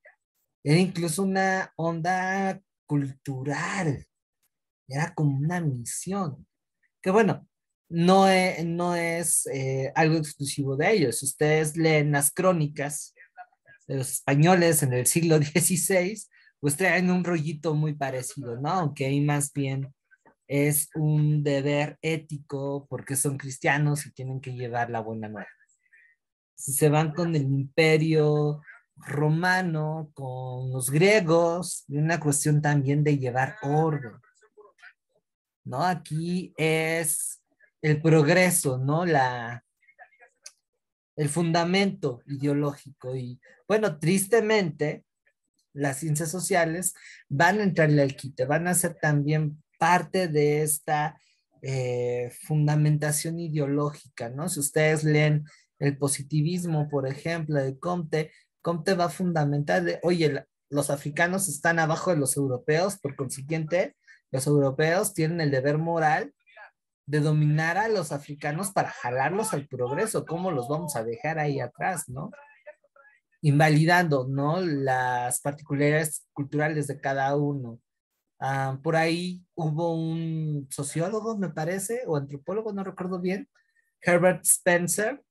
Era incluso una onda cultural, era como una misión. Que bueno, no es algo exclusivo de ellos. Si ustedes leen las crónicas de los españoles en el siglo XVI, pues traen un rollito muy parecido, ¿no? Aunque ahí más bien es un deber ético porque son cristianos y tienen que llevar la buena nueva. Si se van con el imperio romano, con los griegos, y una cuestión también de llevar orden, ¿no? Aquí es el progreso, ¿no? El fundamento ideológico. Y bueno, tristemente, las ciencias sociales van a entrarle al quite, van a ser también parte de esta fundamentación ideológica, ¿no? Si ustedes leen el positivismo, por ejemplo, de Comte, Comte va a fundamentar de, oye, los africanos están abajo de los europeos, por consiguiente, los europeos tienen el deber moral de dominar a los africanos para jalarlos al progreso. ¿Cómo los vamos a dejar ahí atrás, no? Invalidando, ¿no? Las particularidades culturales de cada uno. Por ahí hubo un sociólogo, me parece, o antropólogo, no recuerdo bien, Herbert Spencer,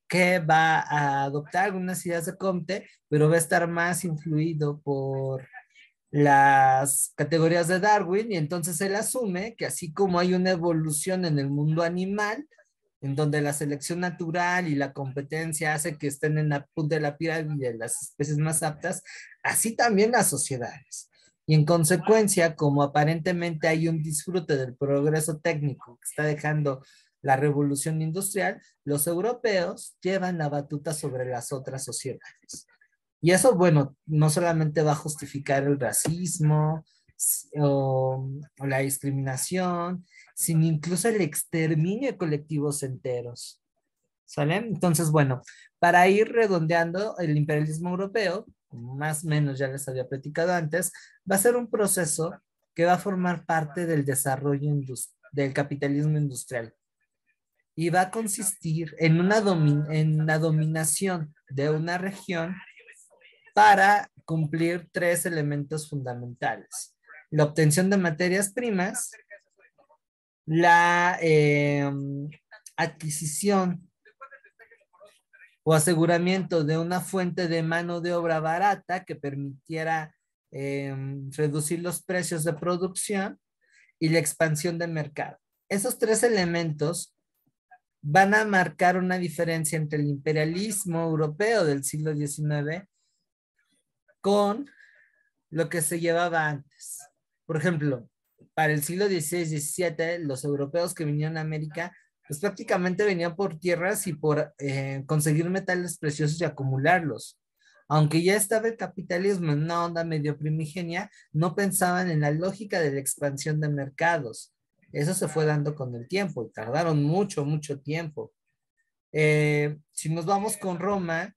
que va a adoptar algunas ideas de Comte, pero va a estar más influido por las categorías de Darwin, y entonces él asume que así como hay una evolución en el mundo animal, en donde la selección natural y la competencia hace que estén en la punta de la pirámide las especies más aptas, así también las sociedades. Y en consecuencia, como aparentemente hay un disfrute del progreso técnico que está dejando la revolución industrial, los europeos llevan la batuta sobre las otras sociedades. Y eso, bueno, no solamente va a justificar el racismo o la discriminación, sino incluso el exterminio de colectivos enteros. ¿Sale? Entonces, bueno, para ir redondeando el imperialismo europeo, como más o menos ya les había platicado antes, va a ser un proceso que va a formar parte del desarrollo del capitalismo industrial y va a consistir en, en la dominación de una región para cumplir tres elementos fundamentales: la obtención de materias primas, la adquisición o aseguramiento de una fuente de mano de obra barata que permitiera reducir los precios de producción, y la expansión de mercado. Esos tres elementos van a marcar una diferencia entre el imperialismo europeo del siglo XIX con lo que se llevaba antes. Por ejemplo, para el siglo XVI-XVII, los europeos que vinieron a América, pues prácticamente venían por tierras y por conseguir metales preciosos y acumularlos. Aunque ya estaba el capitalismo en una onda medio primigenia, no pensaban en la lógica de la expansión de mercados. Eso se fue dando con el tiempo y tardaron mucho, mucho tiempo. Si nos vamos con Roma,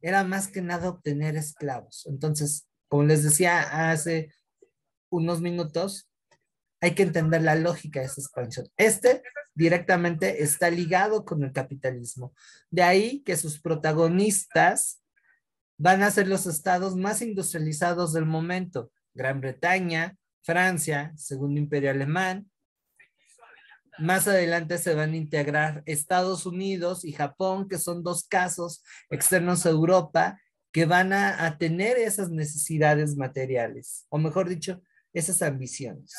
era más que nada obtener esclavos. Entonces, como les decía hace unos minutos, hay que entender la lógica de esa expansión. Directamente está ligado con el capitalismo. De ahí que sus protagonistas van a ser los estados más industrializados del momento: Gran Bretaña, Francia, Segundo Imperio Alemán. Más adelante se van a integrar Estados Unidos y Japón, que son dos casos externos a Europa que van a tener esas necesidades materiales, o mejor dicho, esas ambiciones.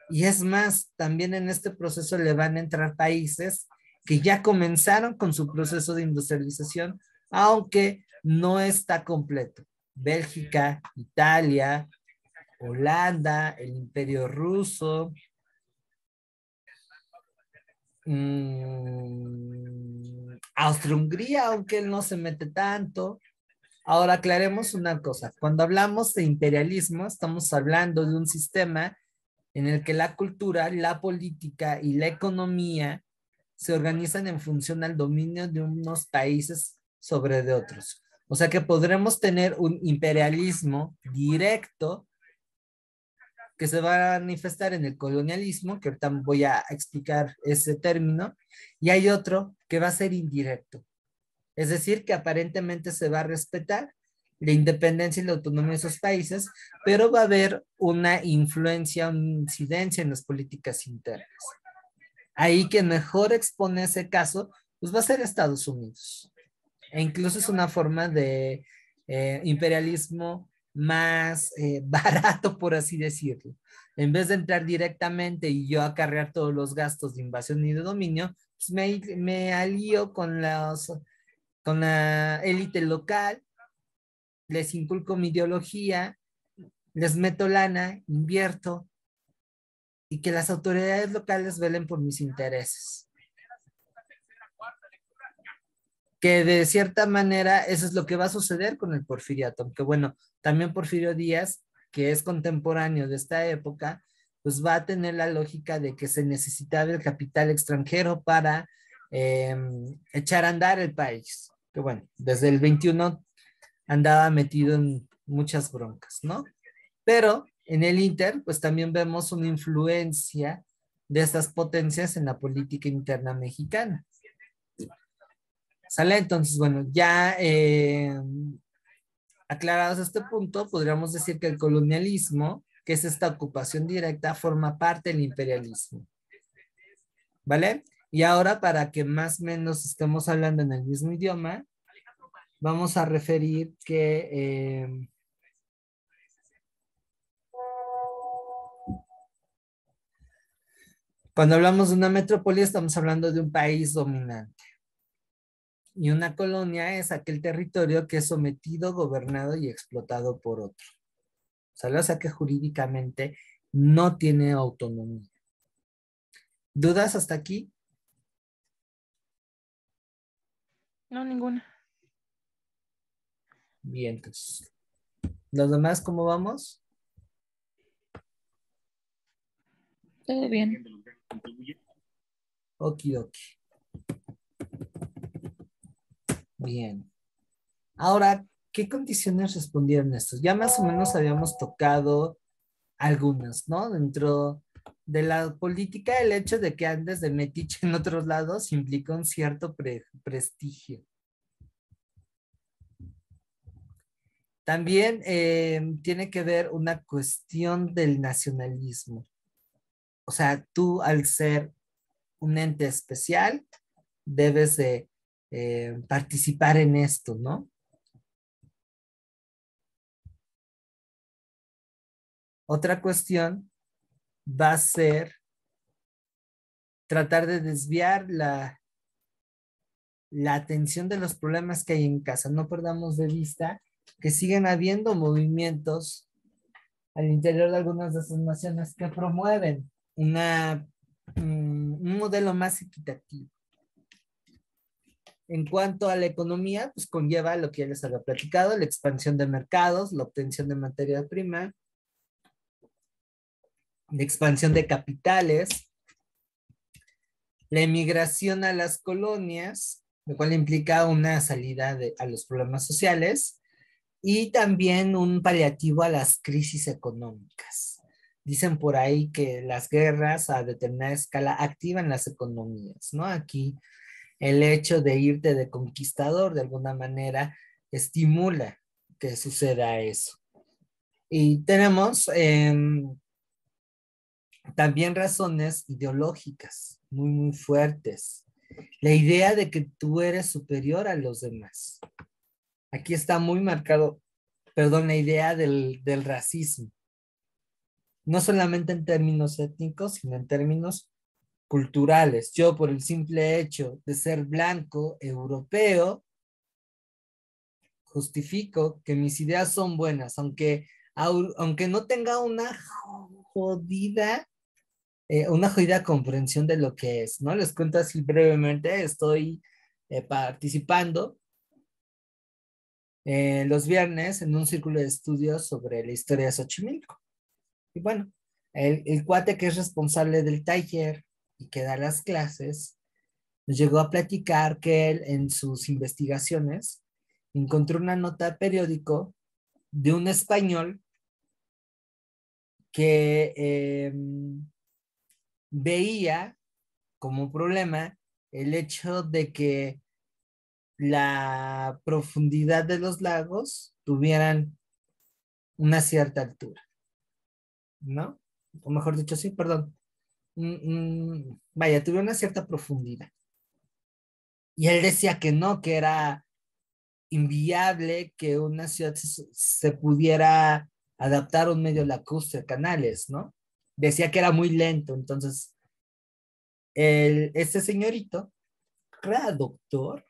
Y es más, también en este proceso le van a entrar países que ya comenzaron con su proceso de industrialización, aunque no está completo. Bélgica, Italia, Holanda, el Imperio Ruso, Austria-Hungría, aunque él no se mete tanto. Ahora aclaremos una cosa. Cuando hablamos de imperialismo, estamos hablando de un sistema en el que la cultura, la política y la economía se organizan en función al dominio de unos países sobre de otros. O sea que podremos tener un imperialismo directo que se va a manifestar en el colonialismo, que ahorita voy a explicar ese término, y hay otro que va a ser indirecto. Es decir, que aparentemente se va a respetar la independencia y la autonomía de esos países, pero va a haber una influencia, una incidencia en las políticas internas. Ahí quien mejor expone ese caso, pues va a ser Estados Unidos. E incluso es una forma de imperialismo más barato, por así decirlo. En vez de entrar directamente y yo acarrear todos los gastos de invasión y de dominio, pues me alío con la élite local, les inculco mi ideología, les meto lana, invierto, y que las autoridades locales velen por mis intereses. Que de cierta manera eso es lo que va a suceder con el porfiriato, aunque bueno, también Porfirio Díaz, que es contemporáneo de esta época, pues va a tener la lógica de que se necesitaba el capital extranjero para echar a andar el país. Que bueno, desde el 21 andaba metido en muchas broncas, ¿no? Pero en el Inter, pues también vemos una influencia de estas potencias en la política interna mexicana. ¿Sale? Entonces, bueno, ya aclarados este punto, podríamos decir que el colonialismo, que es esta ocupación directa, forma parte del imperialismo. ¿Vale? Y ahora, para que más o menos estemos hablando en el mismo idioma, vamos a referir que cuando hablamos de una metrópoli estamos hablando de un país dominante. Y una colonia es aquel territorio que es sometido, gobernado y explotado por otro. ¿Sale? O sea que jurídicamente no tiene autonomía. ¿Dudas hasta aquí? No, ninguna. Bien, entonces. ¿Los demás cómo vamos? Todo bien. Okidoki. Bien. Ahora, ¿qué condiciones respondieron estos? Ya más o menos habíamos tocado algunas, ¿no? Dentro de la política, el hecho de que andes de metiche en otros lados implica un cierto prestigio. También tiene que ver una cuestión del nacionalismo. O sea, tú al ser un ente especial, debes de participar en esto, ¿no? Otra cuestión va a ser tratar de desviar la atención de los problemas que hay en casa. No perdamos de vista que siguen habiendo movimientos al interior de algunas de esas naciones que promueven un modelo más equitativo. En cuanto a la economía, pues conlleva lo que ya les había platicado, la expansión de mercados, la obtención de materia prima, la expansión de capitales, la emigración a las colonias, lo cual implica una salida a los problemas sociales y también un paliativo a las crisis económicas. Dicen por ahí que las guerras a determinada escala activan las economías, ¿no? Aquí el hecho de irte de conquistador de alguna manera estimula que suceda eso. Y tenemos también razones ideológicas muy, muy fuertes. La idea de que tú eres superior a los demás. aquí está muy marcado, perdón, la idea del racismo. No solamente en términos étnicos, sino en términos culturales. Yo, por el simple hecho de ser blanco, europeo, justifico que mis ideas son buenas, aunque no tenga jodida, una jodida comprensión de lo que es, ¿no? Les cuento así brevemente, estoy participando los viernes en un círculo de estudios sobre la historia de Xochimilco. Y bueno, el cuate que es responsable del taller y que da las clases, nos llegó a platicar que él en sus investigaciones encontró una nota de periódico de un español que veía como problema el hecho de que la profundidad de los lagos tuvieran una cierta altura, ¿no? O mejor dicho, sí, perdón. Vaya, tuvieron una cierta profundidad. Y él decía que no, que era inviable que una ciudad se pudiera adaptar a un medio lacustre, canales, ¿no? Decía que era muy lento, entonces este señorito, que era doctor,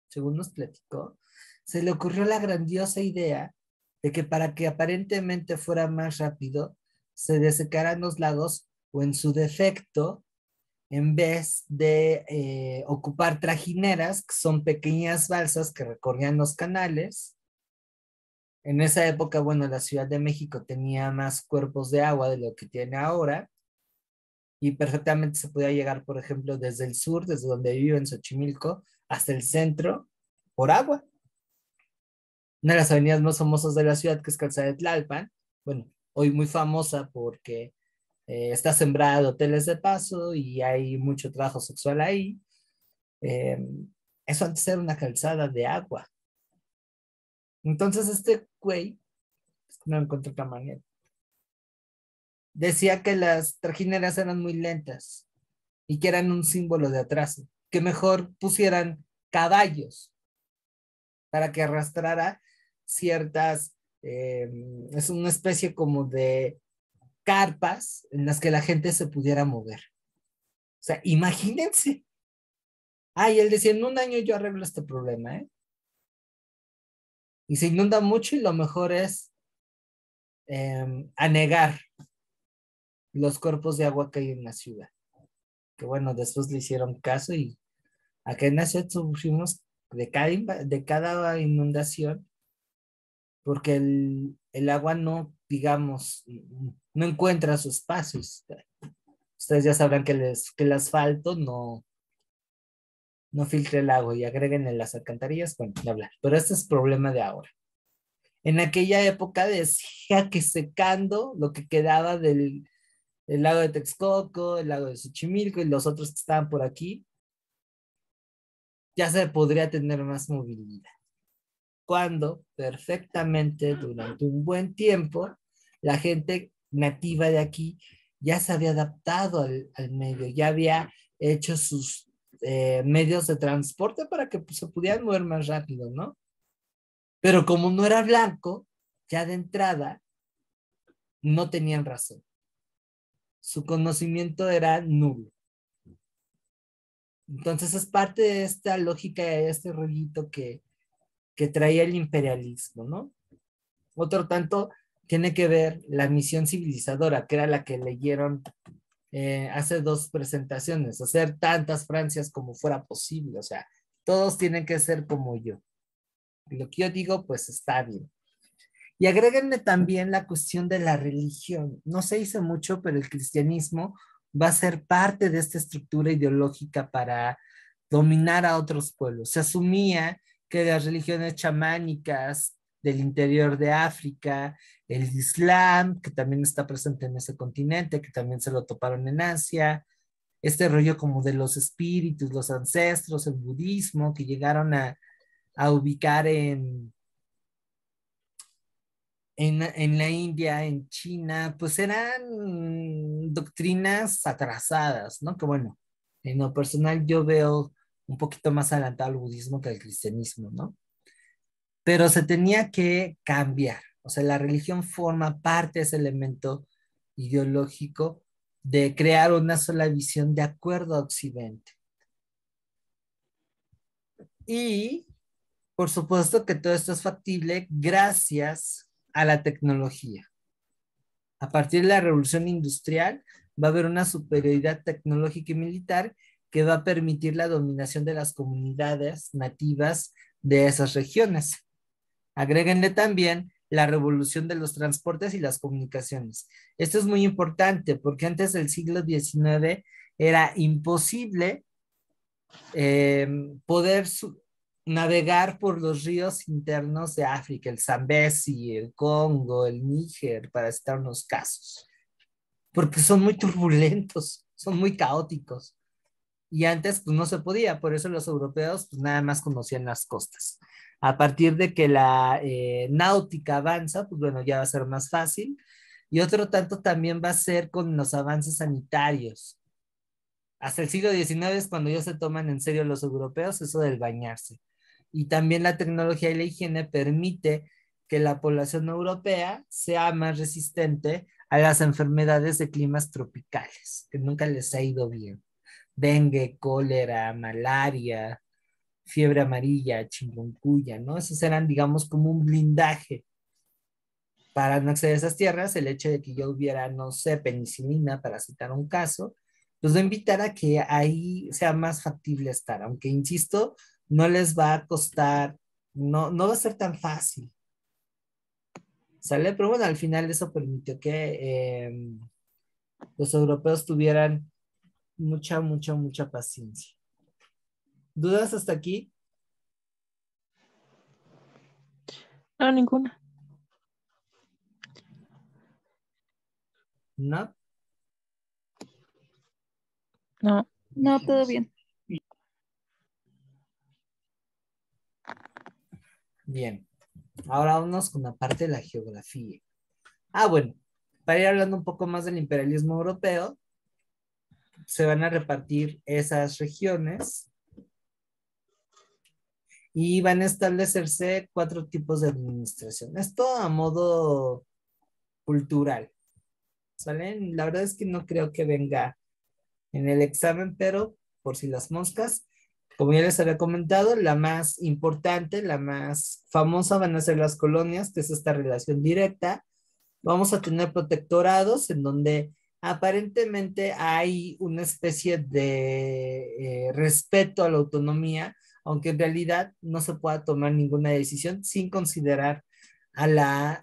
según nos platicó, se le ocurrió la grandiosa idea de que para que aparentemente fuera más rápido, se desecaran los lagos o en su defecto, en vez de ocupar trajineras, que son pequeñas balsas que recorrían los canales. En esa época, bueno, la Ciudad de México tenía más cuerpos de agua de lo que tiene ahora y perfectamente se podía llegar, por ejemplo, desde el sur, desde donde vivo en Xochimilco, hasta el centro por agua. Una de las avenidas más famosas de la ciudad, que es Calzada de Tlalpan, bueno, hoy muy famosa porque está sembrada de hoteles de paso y hay mucho trabajo sexual ahí. Eh, Eso antes era una calzada de agua. Entonces este güey, no encontré otra manera, decía que las trajineras eran muy lentas y que eran un símbolo de atraso, que mejor pusieran caballos para que arrastrara ciertas, es una especie como de carpas en las que la gente se pudiera mover. O sea, imagínense. Y él decía, en un año yo arreglo este problema, ¿eh? Y se inunda mucho y lo mejor es anegar los cuerpos de agua que hay en la ciudad. Que bueno, después le hicieron caso y acá en la ciudad sufrimos de cada inundación porque el agua no, digamos, no encuentra sus espacios. Ustedes ya sabrán que el asfalto no filtra el agua y agreguen en las alcantarillas, bueno, de hablar. Pero este es problema de ahora. En aquella época decía que secando lo que quedaba del lago de Texcoco, el lago de Xochimilco y los otros que estaban por aquí, ya se podría tener más movilidad. Cuando perfectamente durante un buen tiempo la gente nativa de aquí ya se había adaptado al medio, ya había hecho sus medios de transporte para que pues, se pudieran mover más rápido, ¿no? Pero como no era blanco, ya de entrada no tenían razón. Su conocimiento era nulo. Entonces es parte de esta lógica, de este rollito que traía el imperialismo, ¿no? Otro tanto tiene que ver la misión civilizadora, que era la que leyeron hace dos presentaciones, hacer tantas Francias como fuera posible, o sea, todos tienen que ser como yo. Y lo que yo digo, pues está bien. Y agréguenme también la cuestión de la religión. No se dice mucho, pero el cristianismo va a ser parte de esta estructura ideológica para dominar a otros pueblos. Se asumía que las religiones chamánicas del interior de África, el Islam, que también está presente en ese continente, que también se lo toparon en Asia, este rollo como de los espíritus, los ancestros, el budismo, que llegaron a ubicar en la India, en China, pues eran doctrinas atrasadas, ¿no? Que bueno, en lo personal yo veo un poquito más adelantado el budismo que el cristianismo, ¿no? pero se tenía que cambiar. O sea, la religión forma parte de ese elemento ideológico de crear una sola visión de acuerdo a Occidente. Y por supuesto que todo esto es factible gracias a la tecnología. A partir de la revolución industrial va a haber una superioridad tecnológica y militar que va a permitir la dominación de las comunidades nativas de esas regiones. Agréguenle también la revolución de los transportes y las comunicaciones. Esto es muy importante porque antes del siglo XIX era imposible poder navegar por los ríos internos de África, el Zambezi, el Congo, el Níger, para citar unos casos, porque son muy turbulentos, son muy caóticos. Y antes pues no se podía, por eso los europeos pues nada más conocían las costas. A partir de que la náutica avanza, pues bueno, ya va a ser más fácil. Y otro tanto también va a ser con los avances sanitarios. Hasta el siglo XIX es cuando ya se toman en serio los europeos eso del bañarse. Y también la tecnología y la higiene permite que la población europea sea más resistente a las enfermedades de climas tropicales, que nunca les ha ido bien. Dengue, cólera, malaria, fiebre amarilla, chikungunya, ¿no? Esos eran, digamos, como un blindaje para no acceder a esas tierras. El hecho de que ya hubiera, no sé, penicilina, para citar un caso, los va a invitar a que ahí sea más factible estar, aunque insisto, no les va a costar, no va a ser tan fácil, ¿sale? Pero bueno, al final eso permitió que los europeos tuvieran mucha paciencia. ¿Dudas hasta aquí? No, ninguna. ¿No? No. No, todo bien. Bien. Ahora vamos con la parte de la geografía. Ah, bueno, para ir hablando un poco más del imperialismo europeo, se van a repartir esas regiones y van a establecerse 4 tipos de administración. Esto a modo cultural, ¿sale? La verdad es que no creo que venga en el examen, pero por si las moscas, como ya les había comentado, la más importante, la más famosa van a ser las colonias, que es esta relación directa. Vamos a tener protectorados en donde aparentemente hay una especie de respeto a la autonomía, aunque en realidad no se pueda tomar ninguna decisión sin considerar a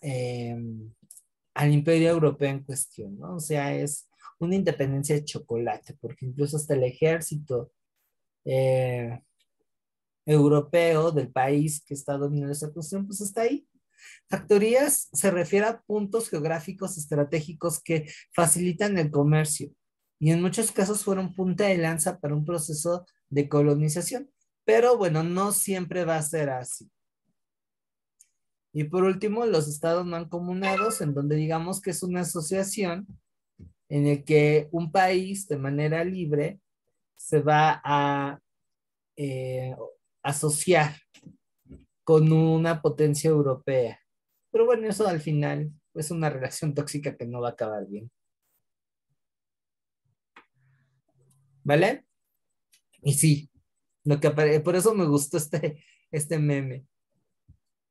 al imperio europeo en cuestión, ¿no? O sea, es una independencia de chocolate, porque incluso hasta el ejército eh, europeo del país que está dominando esa cuestión, pues está ahí. Factorías se refiere a puntos geográficos estratégicos que facilitan el comercio y en muchos casos fueron punta de lanza para un proceso de colonización, pero bueno, no siempre va a ser así. Y por último, los estados mancomunados, en donde digamos que es una asociación en el que un país de manera libre se va a eh, asociar con una potencia europea. Pero bueno, eso al final es una relación tóxica que no va a acabar bien. ¿Vale? Y sí, por eso me gustó este meme,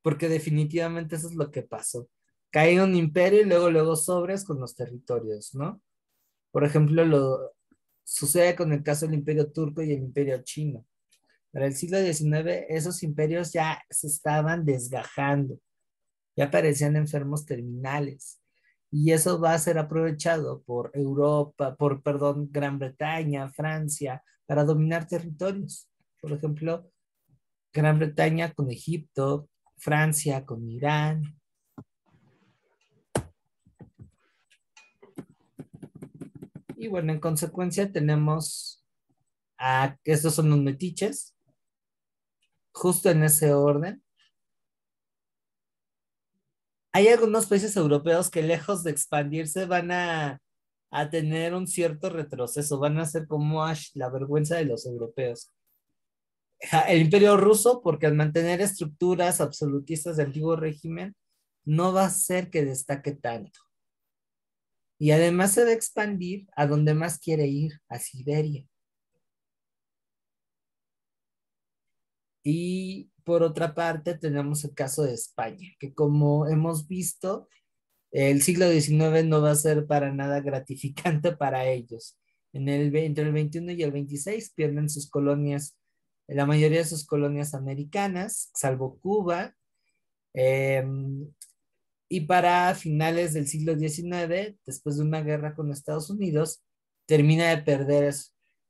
porque definitivamente eso es lo que pasó. Cae un imperio y luego sobres con los territorios, ¿no? Por ejemplo, sucede con el caso del imperio turco y el imperio chino. Para el siglo XIX, esos imperios ya se estaban desgajando, ya parecían enfermos terminales. Y eso va a ser aprovechado por perdón, Gran Bretaña, Francia, para dominar territorios. Por ejemplo, Gran Bretaña con Egipto, Francia con Irán. Y bueno, en consecuencia tenemos estos son los metiches, justo en ese orden. Hay algunos países europeos que lejos de expandirse van a tener un cierto retroceso, van a ser como la vergüenza de los europeos. El Imperio Ruso, porque al mantener estructuras absolutistas del antiguo régimen, no va a ser que destaque tanto. Y además se va a expandir a donde más quiere ir, a Siberia. Y por otra parte tenemos el caso de España, que como hemos visto, el siglo XIX no va a ser para nada gratificante para ellos. Entre el 21 y el 26 pierden sus colonias, la mayoría de sus colonias americanas, salvo Cuba, eh, y para finales del siglo XIX, después de una guerra con Estados Unidos, termina de perder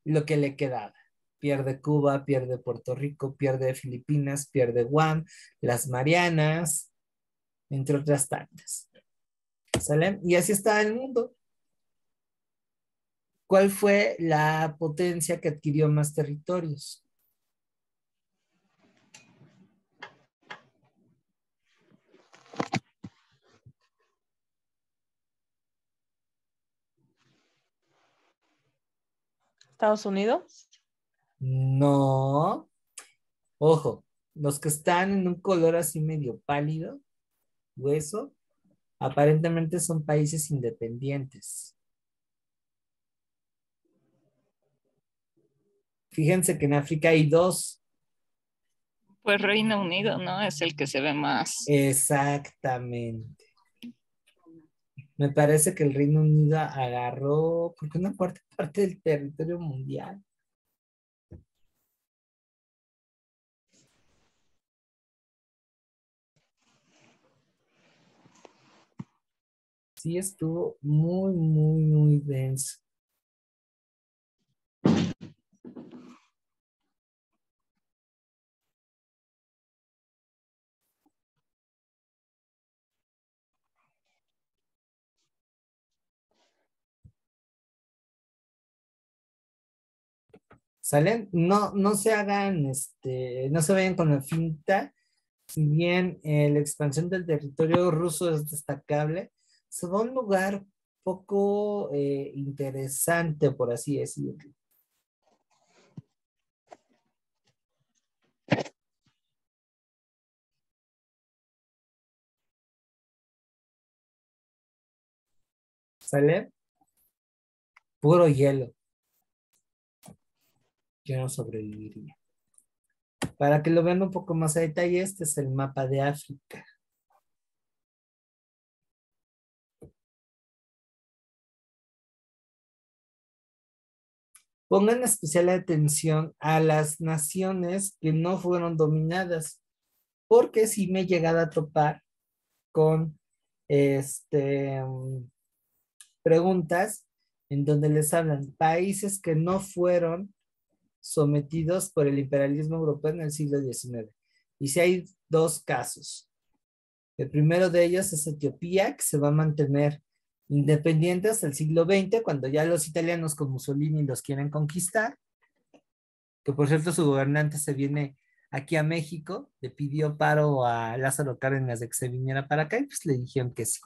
lo que le quedaba. Pierde Cuba, pierde Puerto Rico, pierde Filipinas, pierde Guam, las Marianas, entre otras tantas. ¿Sale? Y así está el mundo. ¿Cuál fue la potencia que adquirió más territorios? Estados Unidos. No. Ojo, los que están en un color así medio pálido, hueso, aparentemente son países independientes. Fíjense que en África hay dos. Pues Reino Unido, ¿no? Es el que se ve más. Exactamente. Me parece que el Reino Unido agarró, porque una cuarta parte del territorio mundial. Sí, estuvo muy, muy, muy denso. ¿Salen? No, no se hagan, no se vayan con la finta. Si bien la expansión del territorio ruso es destacable, se va a un lugar poco interesante, por así decirlo. ¿Sale? Puro hielo. Yo no sobreviviría. Para que lo vean un poco más a detalle, este es el mapa de África. Pongan especial atención a las naciones que no fueron dominadas, porque sí me he llegado a topar con preguntas en donde les hablan países que no fueron sometidos por el imperialismo europeo en el siglo XIX. Y si hay dos casos. El primero de ellos es Etiopía, que se va a mantener independiente hasta el siglo XX, cuando ya los italianos con Mussolini los quieren conquistar, que por cierto su gobernante se viene aquí a México, le pidió paro a Lázaro Cárdenas de que se viniera para acá y pues le dijeron que sí.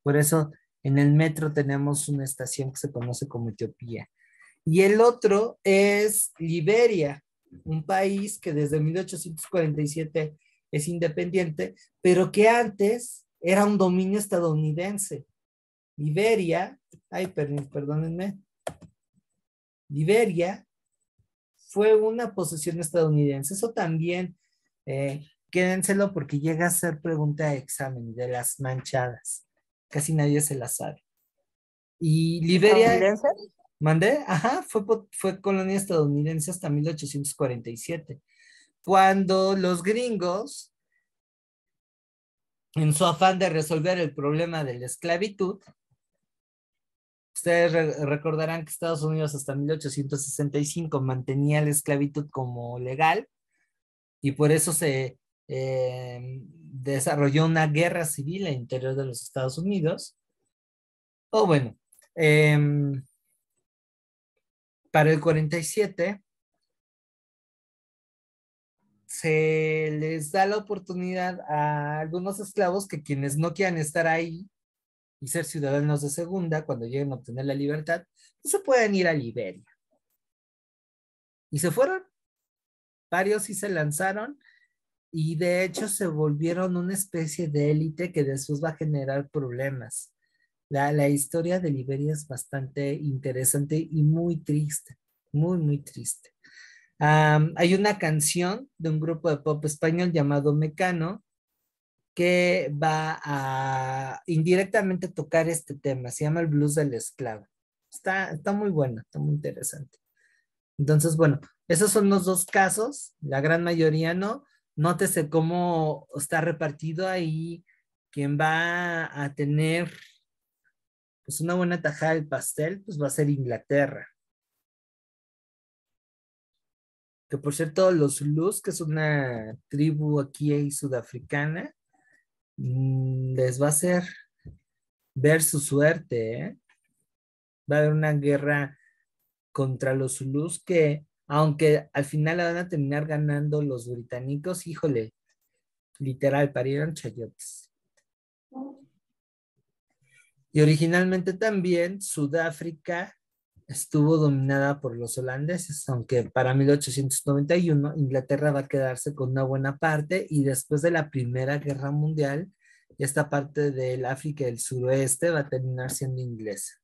Por eso en el metro tenemos una estación que se conoce como Etiopía. Y el otro es Liberia, un país que desde 1847 es independiente, pero que antes era un dominio estadounidense. Liberia, ay, perdónenme, Liberia fue una posesión estadounidense. Eso también, quédenselo porque llega a ser pregunta de examen de las manchadas. Casi nadie se la sabe. Y Liberia, ¿mandé? Ajá, fue colonia estadounidense hasta 1847, cuando los gringos, en su afán de resolver el problema de la esclavitud, ustedes recordarán que Estados Unidos hasta 1865 mantenía la esclavitud como legal y por eso se desarrolló una guerra civil al interior de los Estados Unidos. O bueno, para el 47 se les da la oportunidad a algunos esclavos que quienes no quieran estar ahí y ser ciudadanos de segunda cuando lleguen a obtener la libertad, pues se pueden ir a Liberia. Y se fueron. varios sí se lanzaron y de hecho se volvieron una especie de élite que después va a generar problemas. La historia de Liberia es bastante interesante y muy triste, muy, muy triste. Hay una canción de un grupo de pop español llamado Mecano que va a indirectamente tocar este tema. Se llama El Blues del Esclavo. Está muy bueno, está muy interesante. Entonces, bueno, esos son los dos casos. La gran mayoría no. Nótese cómo está repartido ahí. Quien va a tener pues una buena tajada del pastel, pues va a ser Inglaterra. Que por cierto, los Zulus, que es una tribu aquí sudafricana, les va a hacer ver su suerte, ¿eh? Va a haber una guerra contra los Zulus que, aunque al final la van a terminar ganando los británicos, híjole, literal, parieron chayotes. Y originalmente también Sudáfrica estuvo dominada por los holandeses, aunque para 1891 Inglaterra va a quedarse con una buena parte y después de la Primera Guerra Mundial, esta parte del África del suroeste va a terminar siendo inglesa.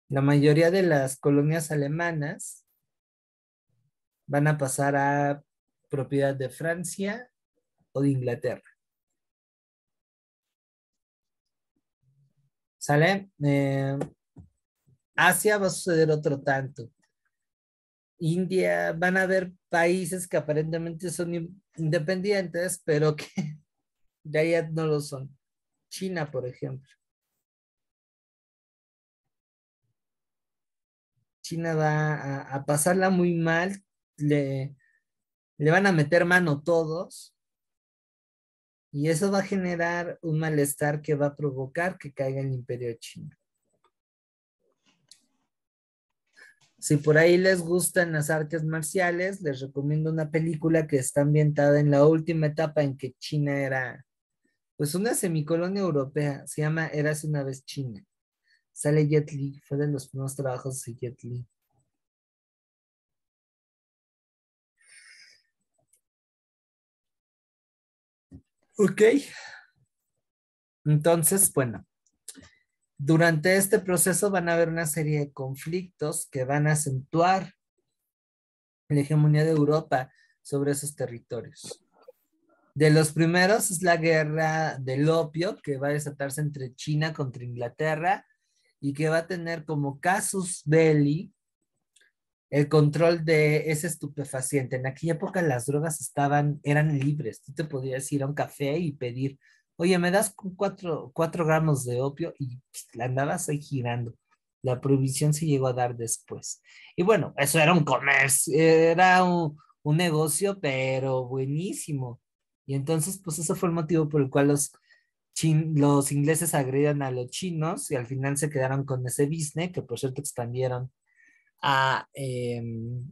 La mayoría de las colonias alemanas van a pasar a propiedad de Francia o de Inglaterra. ¿Sale? Asia va a suceder otro tanto. India, van a haber países que aparentemente son independientes, pero que de ahí no lo son. China, por ejemplo. China va a pasarla muy mal, le van a meter mano todos, y eso va a generar un malestar que va a provocar que caiga el imperio chino. Si por ahí les gustan las artes marciales, les recomiendo una película que está ambientada en la última etapa en que China era, pues, una semicolonia europea. Se llama Érase una vez China. Sale Jet Li, fue de los primeros trabajos de Jet Li. Ok. Entonces, bueno, durante este proceso van a haber una serie de conflictos que van a acentuar la hegemonía de Europa sobre esos territorios. De los primeros es la guerra del opio, que va a desatarse entre China contra Inglaterra y que va a tener como casus belli el control de ese estupefaciente. En aquella época las drogas eran libres. Tú te podías ir a un café y pedir, oye, ¿me das 4 gramos de opio? Y la andabas ahí girando. La prohibición se llegó a dar después. Y bueno, eso era un comercio, era un negocio, pero buenísimo. Y entonces, pues eso fue el motivo por el cual los ingleses agredieron a los chinos y al final se quedaron con ese business, que por cierto expandieron a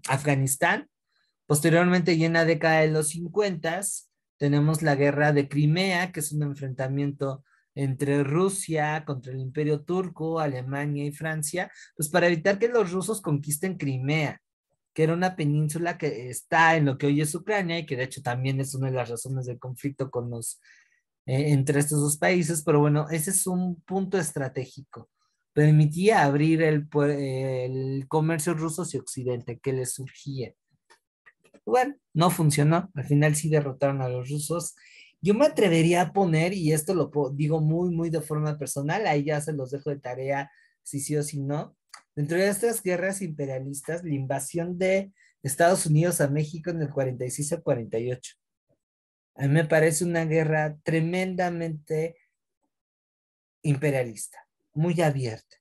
Afganistán. Posteriormente, y en la década de los 50, tenemos la guerra de Crimea, que es un enfrentamiento entre Rusia contra el Imperio Turco, Alemania y Francia, pues para evitar que los rusos conquisten Crimea, que era una península que está en lo que hoy es Ucrania y que de hecho también es una de las razones del conflicto con entre estos dos países, pero bueno, ese es un punto estratégico. Permitía abrir el comercio ruso hacia Occidente, que les surgía. Bueno, no funcionó. Al final sí derrotaron a los rusos. Yo me atrevería a poner, y esto lo digo muy, muy de forma personal, ahí ya se los dejo de tarea, si sí o si no. Dentro de estas guerras imperialistas, la invasión de Estados Unidos a México en el 46 al 48. A mí me parece una guerra tremendamente imperialista, muy abierta.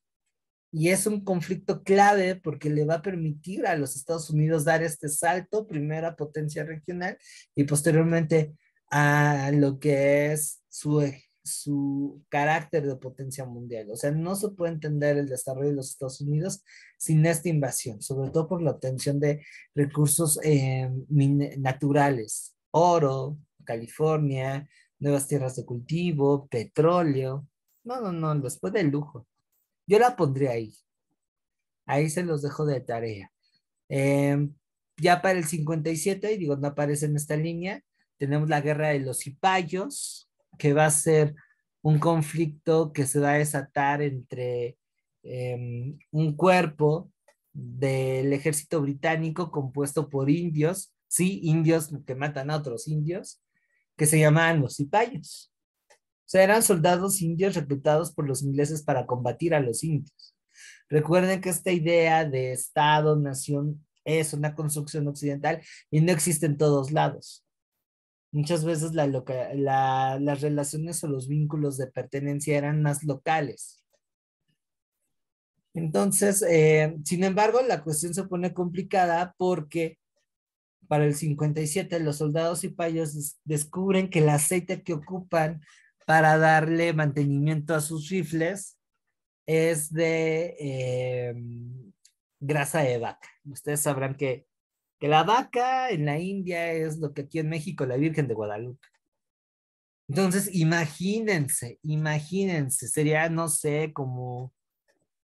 Y es un conflicto clave porque le va a permitir a los Estados Unidos dar este salto, primera potencia regional, y posteriormente a lo que es su carácter de potencia mundial. O sea, no se puede entender el desarrollo de los Estados Unidos sin esta invasión, sobre todo por la obtención de recursos naturales, oro, California, nuevas tierras de cultivo, petróleo. No, no, no, después del lujo. Yo la pondría ahí. Ahí se los dejo de tarea. Ya para el 57, y digo, no aparece en esta línea, tenemos la guerra de los cipayos, que va a ser un conflicto que se va a desatar entre un cuerpo del ejército británico compuesto por indios, sí, indios que matan a otros indios, que se llamaban los cipayos. O sea, eran soldados indios reclutados por los ingleses para combatir a los indios. Recuerden que esta idea de Estado, nación, es una construcción occidental y no existe en todos lados. Muchas veces las relaciones o los vínculos de pertenencia eran más locales. Entonces, sin embargo, la cuestión se pone complicada porque para el 57 los soldados cipayos descubren que el aceite que ocupan para darle mantenimiento a sus rifles es de grasa de vaca. Ustedes sabrán que la vaca en la India es lo que aquí en México la Virgen de Guadalupe. Entonces, imagínense, sería, no sé, como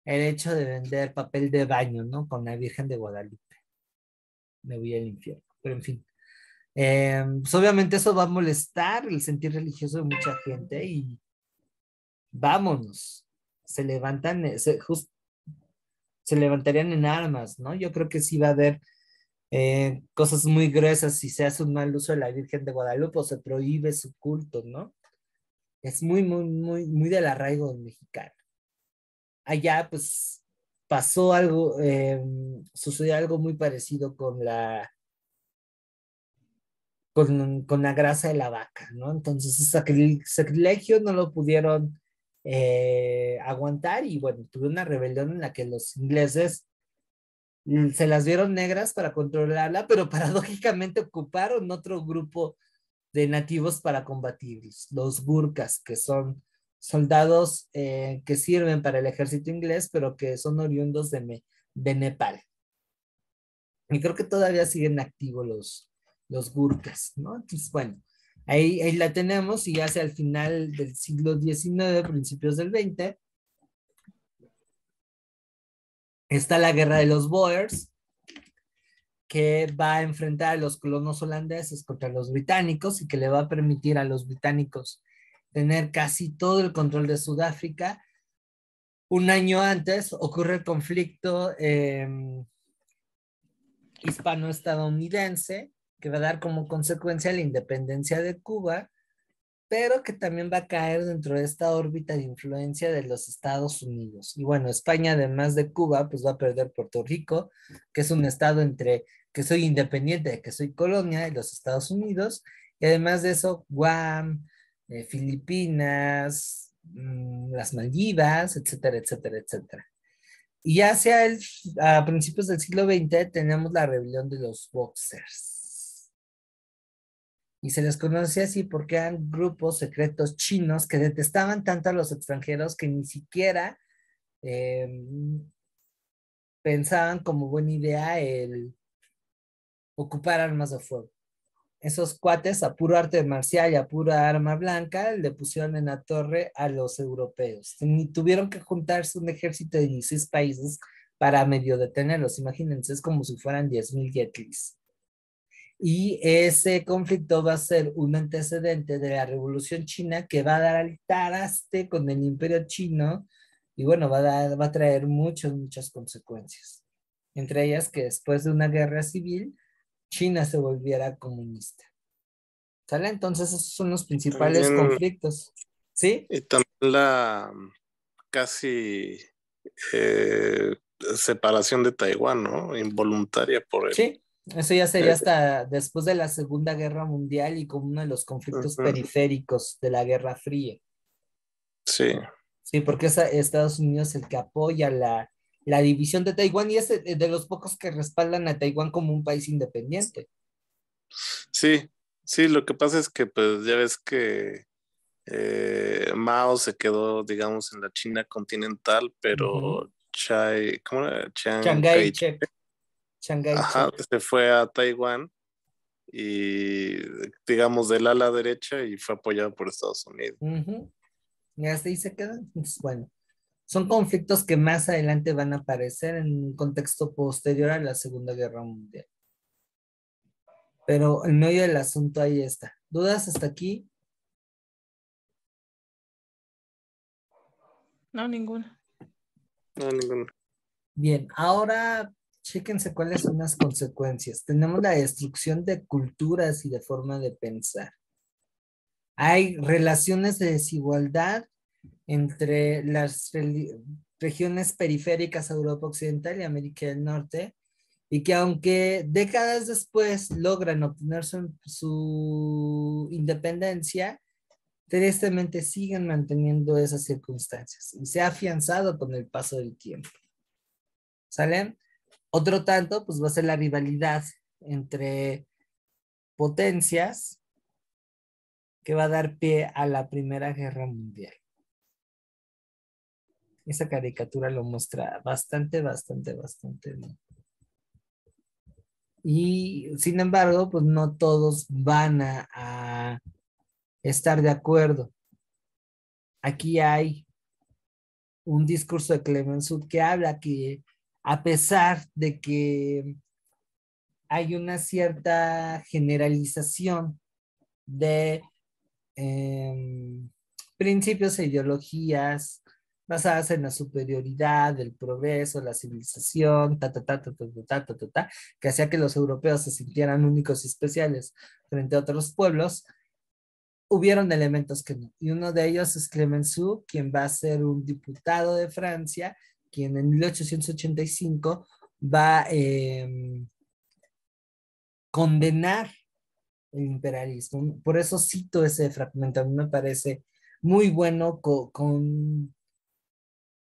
el hecho de vender papel de baño, ¿no? Con la Virgen de Guadalupe. Me voy al infierno, pero en fin. Pues obviamente eso va a molestar el sentir religioso de mucha gente y vámonos. Se levantan, se levantarían en armas, ¿no? Yo creo que sí va a haber cosas muy gruesas si se hace un mal uso de la Virgen de Guadalupe o se prohíbe su culto, ¿no? Es muy del arraigo mexicano. Allá, pues, pasó algo, sucedió algo muy parecido con la grasa de la vaca, ¿no? Entonces, ese sacrilegio no lo pudieron aguantar y, bueno, tuvo una rebelión en la que los ingleses se las vieron negras para controlarla, pero paradójicamente ocuparon otro grupo de nativos para combatirlos, los Gurkhas, que son soldados que sirven para el ejército inglés, pero que son oriundos de Nepal. Y creo que todavía siguen activos los Gurkhas, ¿no? Entonces, bueno, ahí la tenemos y hacia el final del siglo XIX, principios del XX, está la guerra de los Boers, que va a enfrentar a los colonos holandeses contra los británicos y que le va a permitir a los británicos tener casi todo el control de Sudáfrica. Un año antes ocurre el conflicto hispano-estadounidense, que va a dar como consecuencia la independencia de Cuba, pero que también va a caer dentro de esta órbita de influencia de los Estados Unidos. Y bueno, España, además de Cuba, pues va a perder Puerto Rico, que es un estado entre que soy independiente de que soy colonia de los Estados Unidos, y además de eso, Guam, Filipinas, las Maldivas, etcétera, etcétera, etcétera. Y a principios del siglo XX tenemos la rebelión de los Boxers. Y se les conoce así porque eran grupos secretos chinos que detestaban tanto a los extranjeros que ni siquiera pensaban como buena idea el ocupar armas de fuego. Esos cuates, a puro arte marcial y a pura arma blanca, le pusieron en la torre a los europeos. Ni tuvieron que juntarse un ejército de 16 países para medio detenerlos. Imagínense, es como si fueran 10,000 yetlis. Y ese conflicto va a ser un antecedente de la Revolución China que va a dar al traste con el Imperio Chino y bueno, va a traer muchas consecuencias. Entre ellas que después de una guerra civil, China se volviera comunista. ¿Sale? Entonces esos son los principales conflictos. ¿Sí? Y también la casi separación de Taiwán, ¿no? Involuntaria por él. Sí, eso ya sería hasta después de la Segunda Guerra Mundial y como uno de los conflictos periféricos de la Guerra Fría. Sí. Sí, porque es Estados Unidos el que apoya la división de Taiwán y es de los pocos que respaldan a Taiwán como un país independiente. Sí, sí, lo que pasa es que pues ya ves que Mao se quedó, digamos, en la China continental, pero ¿cómo era? Chiang Kai-shek. Ajá, se fue a Taiwán y digamos del ala derecha y fue apoyado por Estados Unidos. Y hasta ahí se quedan. Entonces, bueno, son conflictos que más adelante van a aparecer en un contexto posterior a la Segunda Guerra Mundial. Pero en medio del asunto ahí está. ¿Dudas hasta aquí? No, ninguna. No, ninguno. Bien, ahora chéquense cuáles son las consecuencias. Tenemos la destrucción de culturas y de forma de pensar. Hay relaciones de desigualdad entre las regiones periféricas a Europa Occidental y América del Norte, y que aunque décadas después logran obtener su independencia, tristemente siguen manteniendo esas circunstancias y se ha afianzado con el paso del tiempo. ¿Sale? Otro tanto, pues va a ser la rivalidad entre potencias que va a dar pie a la Primera Guerra Mundial. Esa caricatura lo muestra bastante, bastante, bastante bien. Y sin embargo, pues no todos van a estar de acuerdo. Aquí hay un discurso de Clemenceau que habla que a pesar de que hay una cierta generalización de principios e ideologías basadas en la superioridad, el progreso, la civilización, que hacía que los europeos se sintieran únicos y especiales frente a otros pueblos, hubieron elementos que no. Y uno de ellos es Clemenceau, quien va a ser un diputado de Francia, quien en 1885 va a condenar el imperialismo. Por eso cito ese fragmento, a mí me parece muy bueno con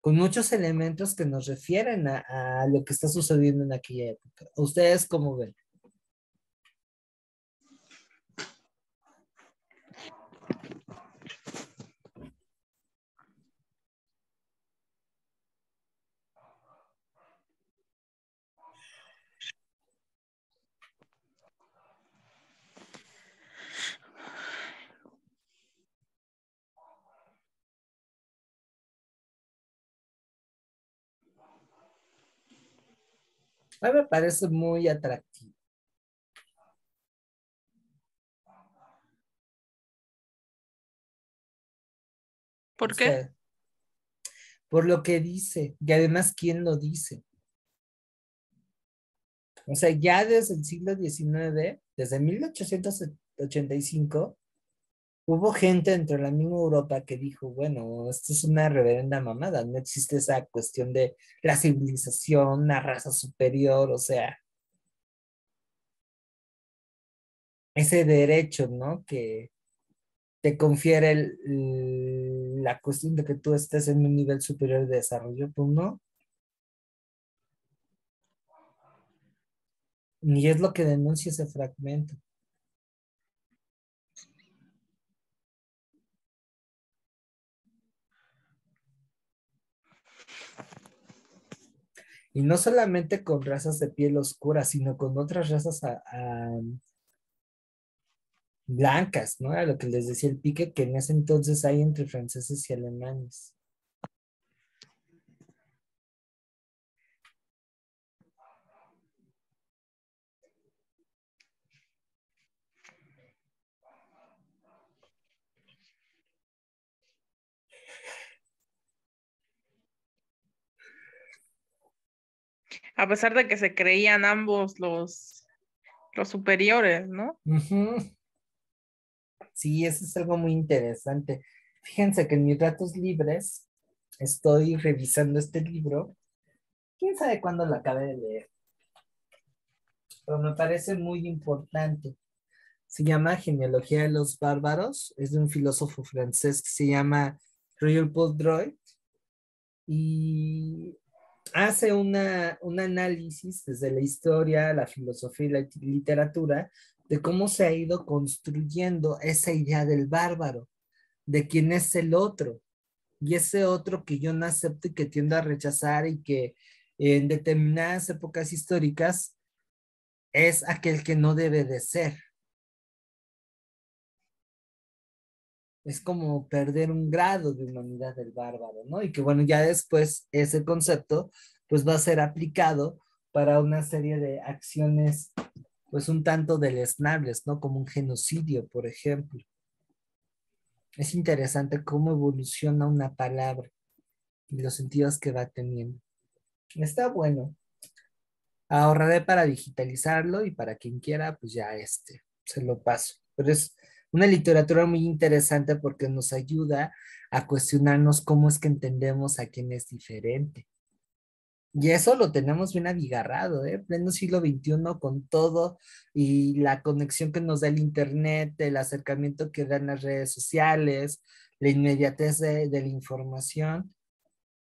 muchos elementos que nos refieren a lo que está sucediendo en aquella época. ¿Ustedes cómo ven? A mí me parece muy atractivo. ¿Por O qué? sea, por lo que dice, y además, ¿quién lo dice? O sea, ya desde el siglo XIX, desde 1885, hubo gente dentro de la misma Europa que dijo, bueno, esto es una reverenda mamada, no existe esa cuestión de la civilización, una raza superior, o sea, ese derecho, ¿no? Que te confiere la cuestión de que tú estés en un nivel superior de desarrollo, pues no, ni es lo que denuncia ese fragmento. Y no solamente con razas de piel oscura, sino con otras razas blancas, ¿no? A lo que les decía el pique que en ese entonces hay entre franceses y alemanes. A pesar de que se creían ambos los superiores, ¿no? Ujú. Sí, eso es algo muy interesante. Fíjense que en mis ratos libres estoy revisando este libro. ¿Quién sabe cuándo lo acabé de leer? Pero me parece muy importante. Se llama Genealogía de los Bárbaros. Es de un filósofo francés que se llama Roger Paul y hace un análisis desde la historia, la filosofía y la literatura de cómo se ha ido construyendo esa idea del bárbaro, de quién es el otro, y ese otro que yo no acepto y que tiendo a rechazar y que en determinadas épocas históricas es aquel que no debe de ser. Es como perder un grado de humanidad del bárbaro, ¿no? Y que bueno, ya después ese concepto pues va a ser aplicado para una serie de acciones pues un tanto deleznables, ¿no? Como un genocidio, por ejemplo. Es interesante cómo evoluciona una palabra y los sentidos que va teniendo. Está bueno. Ahorraré para digitalizarlo y para quien quiera, pues ya se lo paso. Pero es una literatura muy interesante porque nos ayuda a cuestionarnos cómo es que entendemos a quien es diferente. Y eso lo tenemos bien abigarrado, ¿eh? Pleno siglo XXI con todo y la conexión que nos da el Internet, el acercamiento que dan las redes sociales, la inmediatez de la información,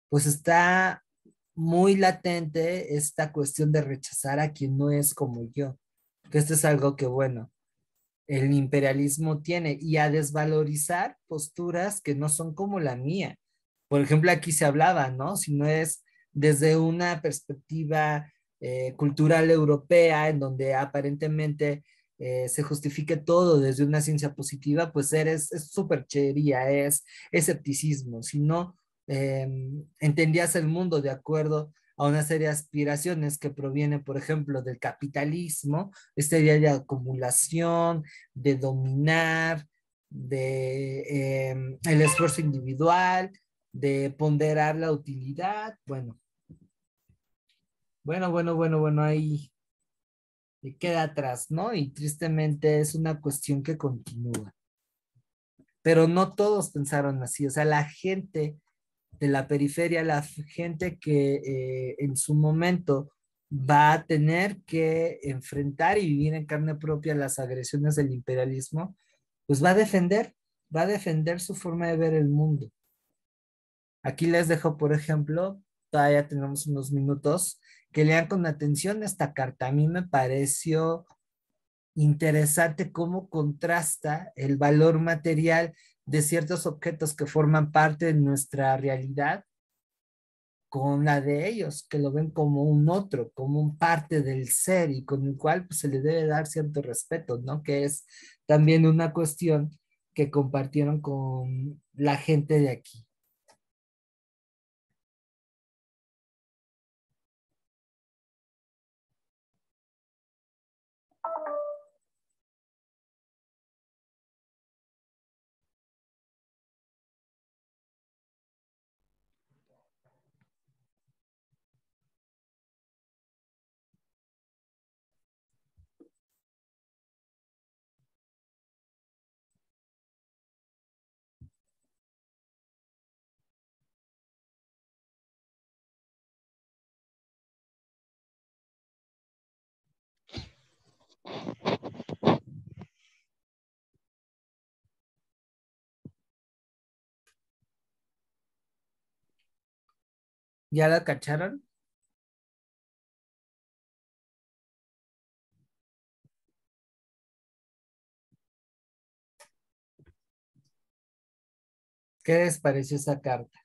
pues está muy latente esta cuestión de rechazar a quien no es como yo. Que esto es algo que, bueno, el imperialismo tiene y a desvalorizar posturas que no son como la mía. Por ejemplo, aquí se hablaba, ¿no? Si no es desde una perspectiva cultural europea, en donde aparentemente se justifique todo desde una ciencia positiva, pues es superchería, es escepticismo. Si no entendías el mundo de acuerdo a una serie de aspiraciones que provienen, por ejemplo, del capitalismo, esta idea de acumulación, de dominar, de el esfuerzo individual, de ponderar la utilidad. Bueno, ahí queda atrás, ¿no? Y tristemente es una cuestión que continúa. Pero no todos pensaron así, o sea, la gente de la periferia, la gente que en su momento va a tener que enfrentar y vivir en carne propia las agresiones del imperialismo, pues va a defender su forma de ver el mundo. Aquí les dejo, por ejemplo, todavía tenemos unos minutos, que lean con atención esta carta. A mí me pareció interesante cómo contrasta el valor material de ciertos objetos que forman parte de nuestra realidad con la de ellos, que lo ven como un otro, como un parte del ser y con el cual pues, se le debe dar cierto respeto, ¿no? Que es también una cuestión que compartieron con la gente de aquí. ¿Ya la cacharon? ¿Qué les pareció esa carta?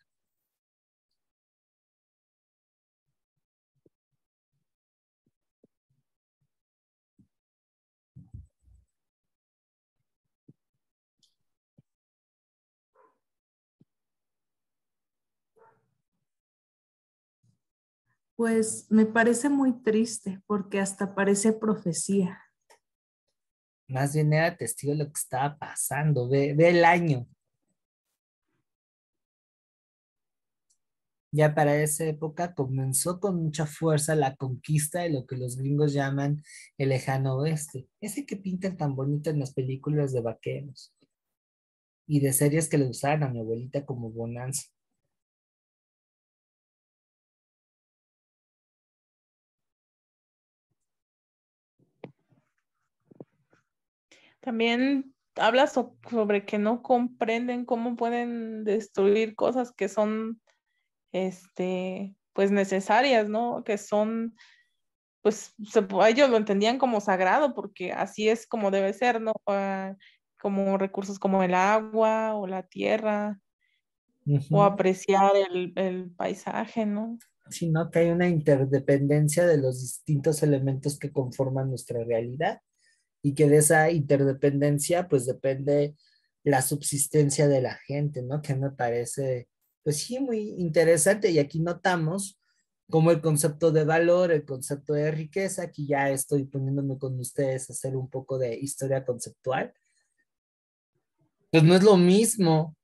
Pues me parece muy triste porque hasta parece profecía. Más bien era testigo de lo que estaba pasando. Ve el año. Ya para esa época comenzó con mucha fuerza la conquista de lo que los gringos llaman el lejano oeste. Ese que pintan tan bonito en las películas de vaqueros y de series que le usaban a mi abuelita como Bonanza. También habla sobre que no comprenden cómo pueden destruir cosas que son, pues necesarias, ¿no? Que son, pues ellos lo entendían como sagrado porque así es como debe ser, ¿no? Como recursos como el agua o la tierra o Ujú. apreciar el paisaje, ¿no? Sino que hay una interdependencia de los distintos elementos que conforman nuestra realidad y que de esa interdependencia pues depende la subsistencia de la gente, ¿no? Que me parece pues sí muy interesante y aquí notamos como el concepto de valor, el concepto de riqueza. Aquí ya estoy poniéndome con ustedes a hacer un poco de historia conceptual. Pues no es lo mismo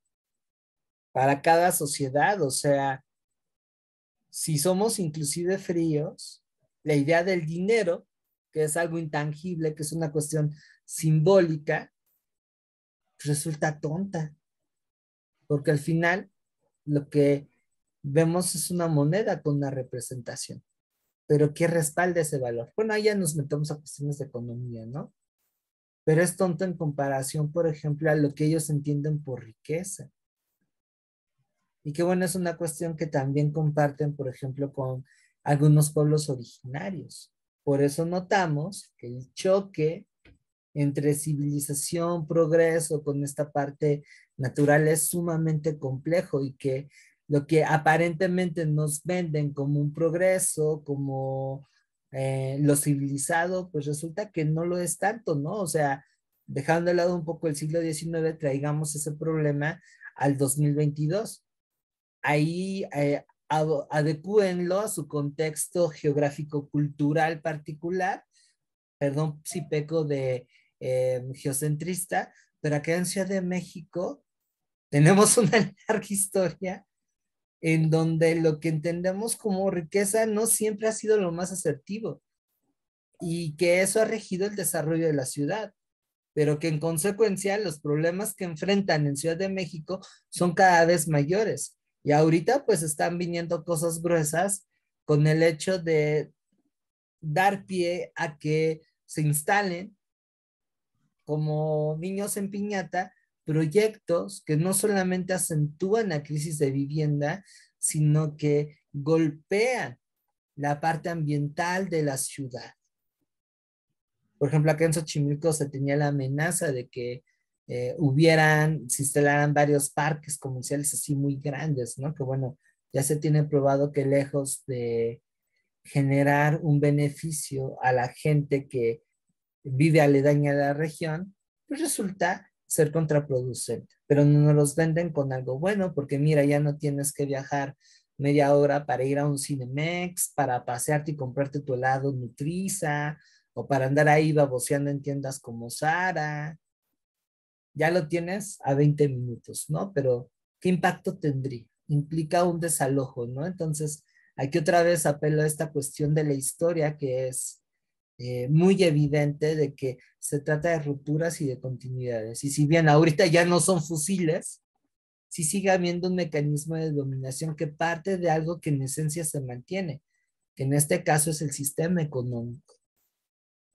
para cada sociedad, o sea, si somos inclusive fríos, la idea del dinero, que es algo intangible, que es una cuestión simbólica, resulta tonta, porque al final lo que vemos es una moneda con una representación, pero ¿qué respalda ese valor? Bueno, ahí ya nos metemos a cuestiones de economía, ¿no? Pero es tonto en comparación, por ejemplo, a lo que ellos entienden por riqueza. Y que bueno, es una cuestión que también comparten, por ejemplo, con algunos pueblos originarios. Por eso notamos que el choque entre civilización, progreso, con esta parte natural es sumamente complejo y que lo que aparentemente nos venden como un progreso, como lo civilizado, pues resulta que no lo es tanto, ¿no? O sea, dejando de lado un poco el siglo XIX, traigamos ese problema al 2022. Ahí adecúenlo a su contexto geográfico-cultural particular. Perdón si peco de geocentrista, pero acá en Ciudad de México tenemos una larga historia en donde lo que entendemos como riqueza no siempre ha sido lo más asertivo y que eso ha regido el desarrollo de la ciudad, pero que en consecuencia los problemas que enfrentan en Ciudad de México son cada vez mayores. Y ahorita pues están viniendo cosas gruesas con el hecho de dar pie a que se instalen como niños en piñata proyectos que no solamente acentúan la crisis de vivienda, sino que golpean la parte ambiental de la ciudad. Por ejemplo, acá en Xochimilco se tenía la amenaza de que se instalaran varios parques comerciales así muy grandes, ¿no? Que bueno, ya se tiene probado que lejos de generar un beneficio a la gente que vive aledaña a la región, pues resulta ser contraproducente. Pero no nos los venden con algo bueno, porque mira, ya no tienes que viajar media hora para ir a un Cinemex, para pasearte y comprarte tu helado Nutriza, o para andar ahí baboseando en tiendas como Zara. Ya lo tienes a 20 minutos, ¿no? Pero, ¿qué impacto tendría? Implica un desalojo, ¿no? Entonces, aquí otra vez apelo a esta cuestión de la historia que es muy evidente de que se trata de rupturas y de continuidades. Y si bien ahorita ya no son fusiles, sí sigue habiendo un mecanismo de dominación que parte de algo que en esencia se mantiene, que en este caso es el sistema económico.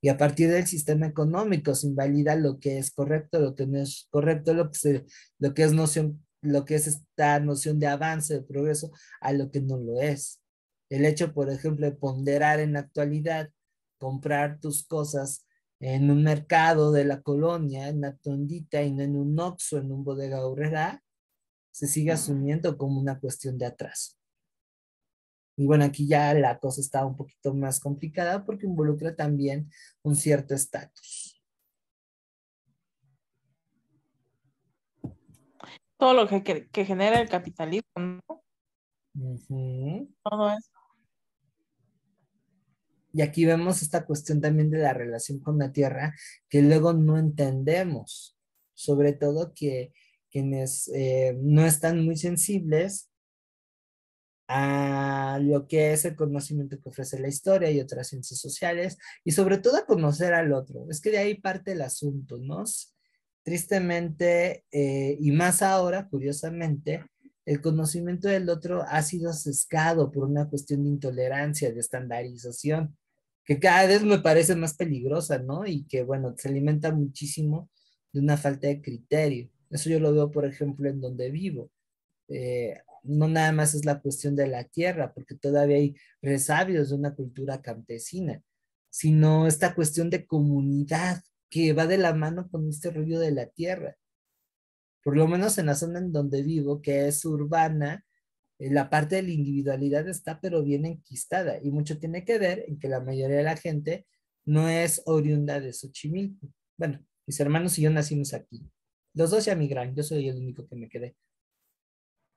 Y a partir del sistema económico se invalida lo que es correcto, lo que no es correcto, lo que es noción, lo que es esta noción de avance, de progreso, a lo que no lo es. El hecho, por ejemplo, de ponderar en la actualidad, comprar tus cosas en un mercado de la colonia, en una tondita y no en un Oxxo, en un bodega aurrera, se sigue asumiendo como una cuestión de atraso. Y bueno, aquí ya la cosa está un poquito más complicada porque involucra también un cierto estatus. Todo lo que genera el capitalismo, ¿no? Ujú. Todo eso. Y aquí vemos esta cuestión también de la relación con la tierra que luego no entendemos, sobre todo que quienes no están muy sensibles a lo que es el conocimiento que ofrece la historia y otras ciencias sociales, y sobre todo a conocer al otro. Es que de ahí parte el asunto, ¿no? Tristemente, y más ahora, curiosamente, el conocimiento del otro ha sido sesgado por una cuestión de intolerancia, de estandarización, que cada vez me parece más peligrosa, ¿no? Y que, bueno, se alimenta muchísimo de una falta de criterio. Eso yo lo veo, por ejemplo, en donde vivo. No nada más es la cuestión de la tierra, porque todavía hay resabios de una cultura campesina, sino esta cuestión de comunidad que va de la mano con este rollo de la tierra. Por lo menos en la zona en donde vivo, que es urbana, la parte de la individualidad está pero bien enquistada y mucho tiene que ver en que la mayoría de la gente no es oriunda de Xochimilco. Bueno, mis hermanos y yo nacimos aquí. Los dos ya migraron, yo soy el único que me quedé.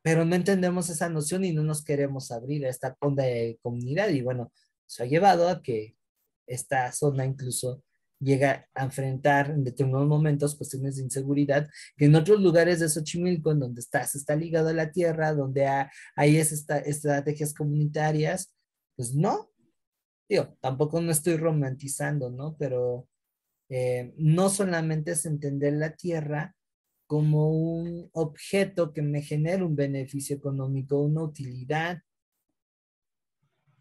pero no entendemos esa noción y no nos queremos abrir a esta onda de comunidad. Y bueno, eso ha llevado a que esta zona incluso llega a enfrentar en determinados momentos cuestiones de inseguridad que en otros lugares de Xochimilco, en donde está ligado a la tierra, donde hay estrategias comunitarias, pues no, digo, tampoco no estoy romantizando, ¿no? Pero no solamente es entender la tierra como un objeto que me genera un beneficio económico, una utilidad,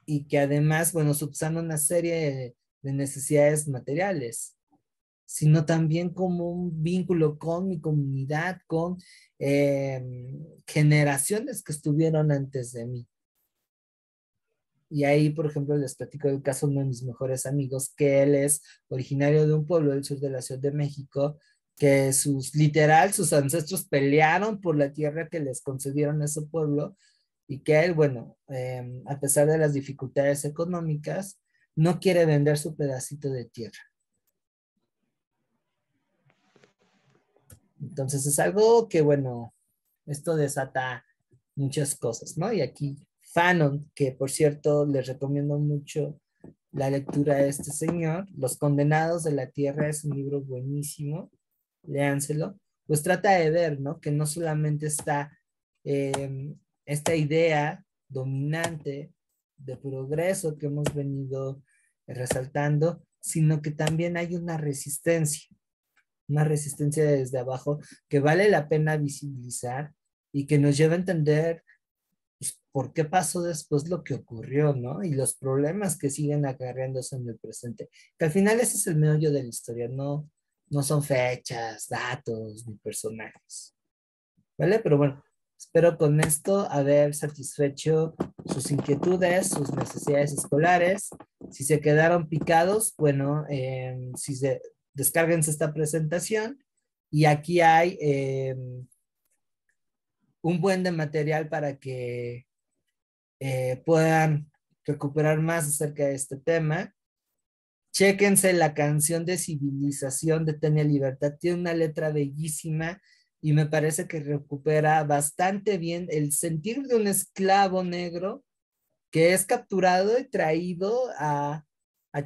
y que además, bueno, subsana una serie de necesidades materiales, sino también como un vínculo con mi comunidad, con eh, generaciones que estuvieron antes de mí. Y ahí, por ejemplo, les platico el caso de uno de mis mejores amigos, que él es originario de un pueblo del sur de la Ciudad de México, que sus ancestros pelearon por la tierra que les concedieron a ese pueblo, y que él, bueno, a pesar de las dificultades económicas, no quiere vender su pedacito de tierra. Entonces es algo que, bueno, esto desata muchas cosas, ¿no? Y aquí Fanon, que por cierto les recomiendo mucho la lectura de este señor, Los Condenados de la Tierra, es un libro buenísimo, léanselo, pues trata de ver, ¿no? Que no solamente está esta idea dominante de progreso que hemos venido resaltando, sino que también hay una resistencia desde abajo que vale la pena visibilizar y que nos lleva a entender pues, por qué pasó después lo que ocurrió, ¿no? Y los problemas que siguen acarreándose en el presente. Que al final ese es el meollo de la historia, no, no son fechas, datos, ni personajes. ¿Vale? Pero bueno, espero con esto haber satisfecho sus inquietudes, sus necesidades escolares. Si se quedaron picados, bueno, descárguense esta presentación y aquí hay un buen de material para que puedan recuperar más acerca de este tema. Chéquense la canción de Civilización de Tania Libertad, tiene una letra bellísima y me parece que recupera bastante bien el sentir de un esclavo negro que es capturado y traído a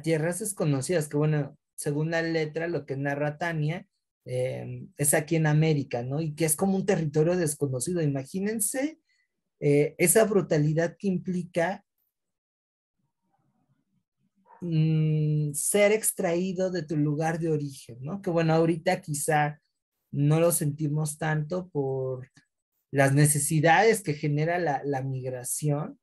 tierras desconocidas, que bueno, según la letra, lo que narra Tania, es aquí en América, ¿no? Y que es como un territorio desconocido. Imagínense esa brutalidad que implica ser extraído de tu lugar de origen, ¿no? Que bueno, ahorita quizá no lo sentimos tanto por las necesidades que genera la migración,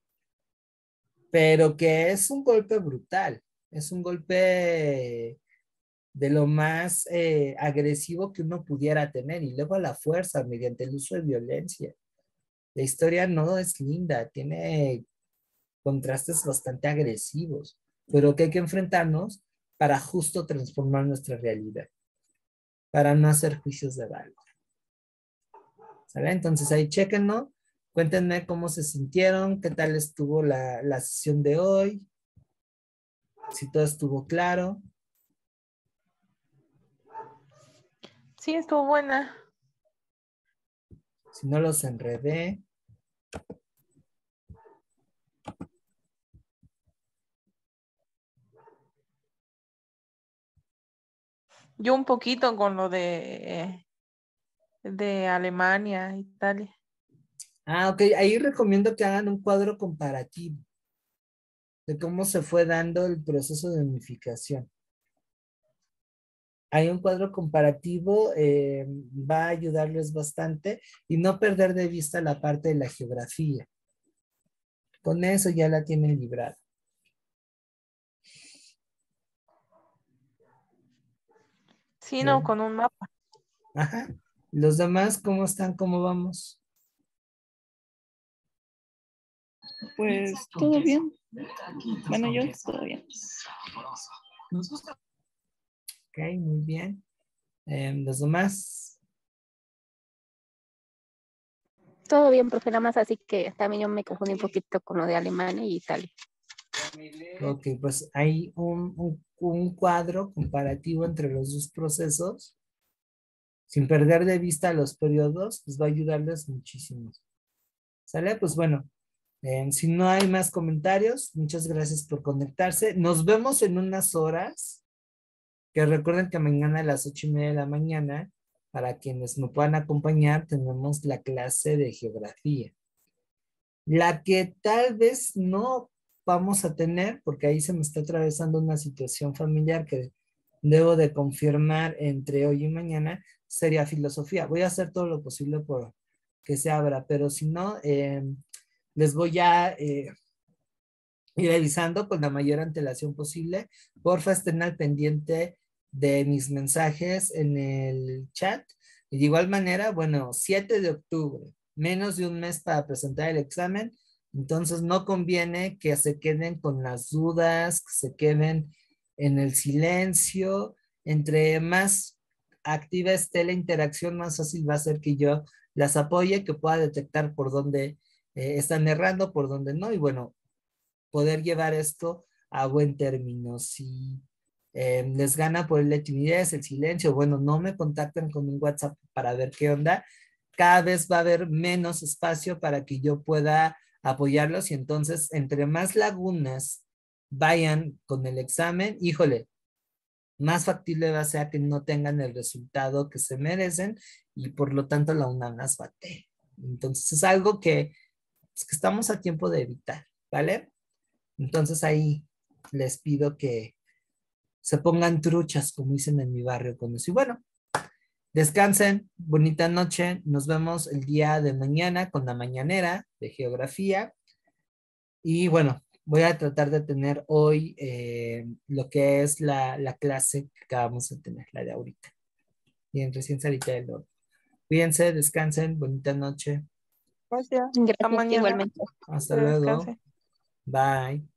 pero que es un golpe brutal, es un golpe de lo más agresivo que uno pudiera tener y luego a la fuerza mediante el uso de violencia. La historia no es linda, tiene contrastes bastante agresivos, pero que hay que enfrentarnos para justo transformar nuestra realidad, para no hacer juicios de valor. ¿Sale? Entonces ahí chéquenlo, cuéntenme cómo se sintieron, qué tal estuvo la sesión de hoy, si todo estuvo claro. Sí, estuvo buena. Si no los enredé. Yo un poquito con lo de Alemania, Italia. Ah, ok, ahí recomiendo que hagan un cuadro comparativo de cómo se fue dando el proceso de unificación. Hay un cuadro comparativo, va a ayudarles bastante y no perder de vista la parte de la geografía. Con eso ya la tienen librada. Sí, ¿Sí? no, con un mapa. Ajá. ¿Los demás cómo están? ¿Cómo vamos? Pues todo bien. Bueno, yo todo bien. Ok, muy bien. ¿Los demás? Todo bien, profe, nada más así que también yo me confundí un poquito con lo de Alemania y Italia. Ok, pues hay un cuadro comparativo entre los dos procesos, sin perder de vista los periodos, pues va a ayudarles muchísimo. ¿Sale? Pues bueno, si no hay más comentarios, muchas gracias por conectarse. Nos vemos en unas horas, que recuerden que mañana a las 8:30 de la mañana, para quienes me puedan acompañar, tenemos la clase de geografía. La que tal vez no vamos a tener, porque ahí se me está atravesando una situación familiar que debo de confirmar entre hoy y mañana, sería filosofía. Voy a hacer todo lo posible por que se abra, pero si no, les voy a ir avisando con la mayor antelación posible. Porfa, estén al pendiente de mis mensajes en el chat. Y de igual manera, bueno, 7 de octubre, menos de un mes para presentar el examen, entonces no conviene que se queden con las dudas, que se queden en el silencio. Entre más activa esté la interacción, más fácil va a ser que yo las apoye, que pueda detectar por dónde están errando, por dónde no, y bueno, poder llevar esto a buen término. Si les gana por la timidez, el silencio, bueno, no me contactan con un WhatsApp para ver qué onda. Cada vez va a haber menos espacio para que yo pueda apoyarlos y entonces entre más lagunas vayan con el examen, híjole, más factible va a ser que no tengan el resultado que se merecen y por lo tanto la UNAM las bate. Entonces es algo que estamos a tiempo de evitar, ¿vale? Entonces ahí les pido que se pongan truchas, como dicen en mi barrio con eso. Y bueno, descansen, bonita noche, nos vemos el día de mañana con la mañanera de geografía. Y bueno, voy a tratar de tener hoy lo que es la clase que acabamos de tener, la de ahorita. Bien, recién salita del horno. Cuídense, descansen, bonita noche. Gracias. Hasta Gracias mañana. igualmente. Hasta Que luego. descanse. Bye.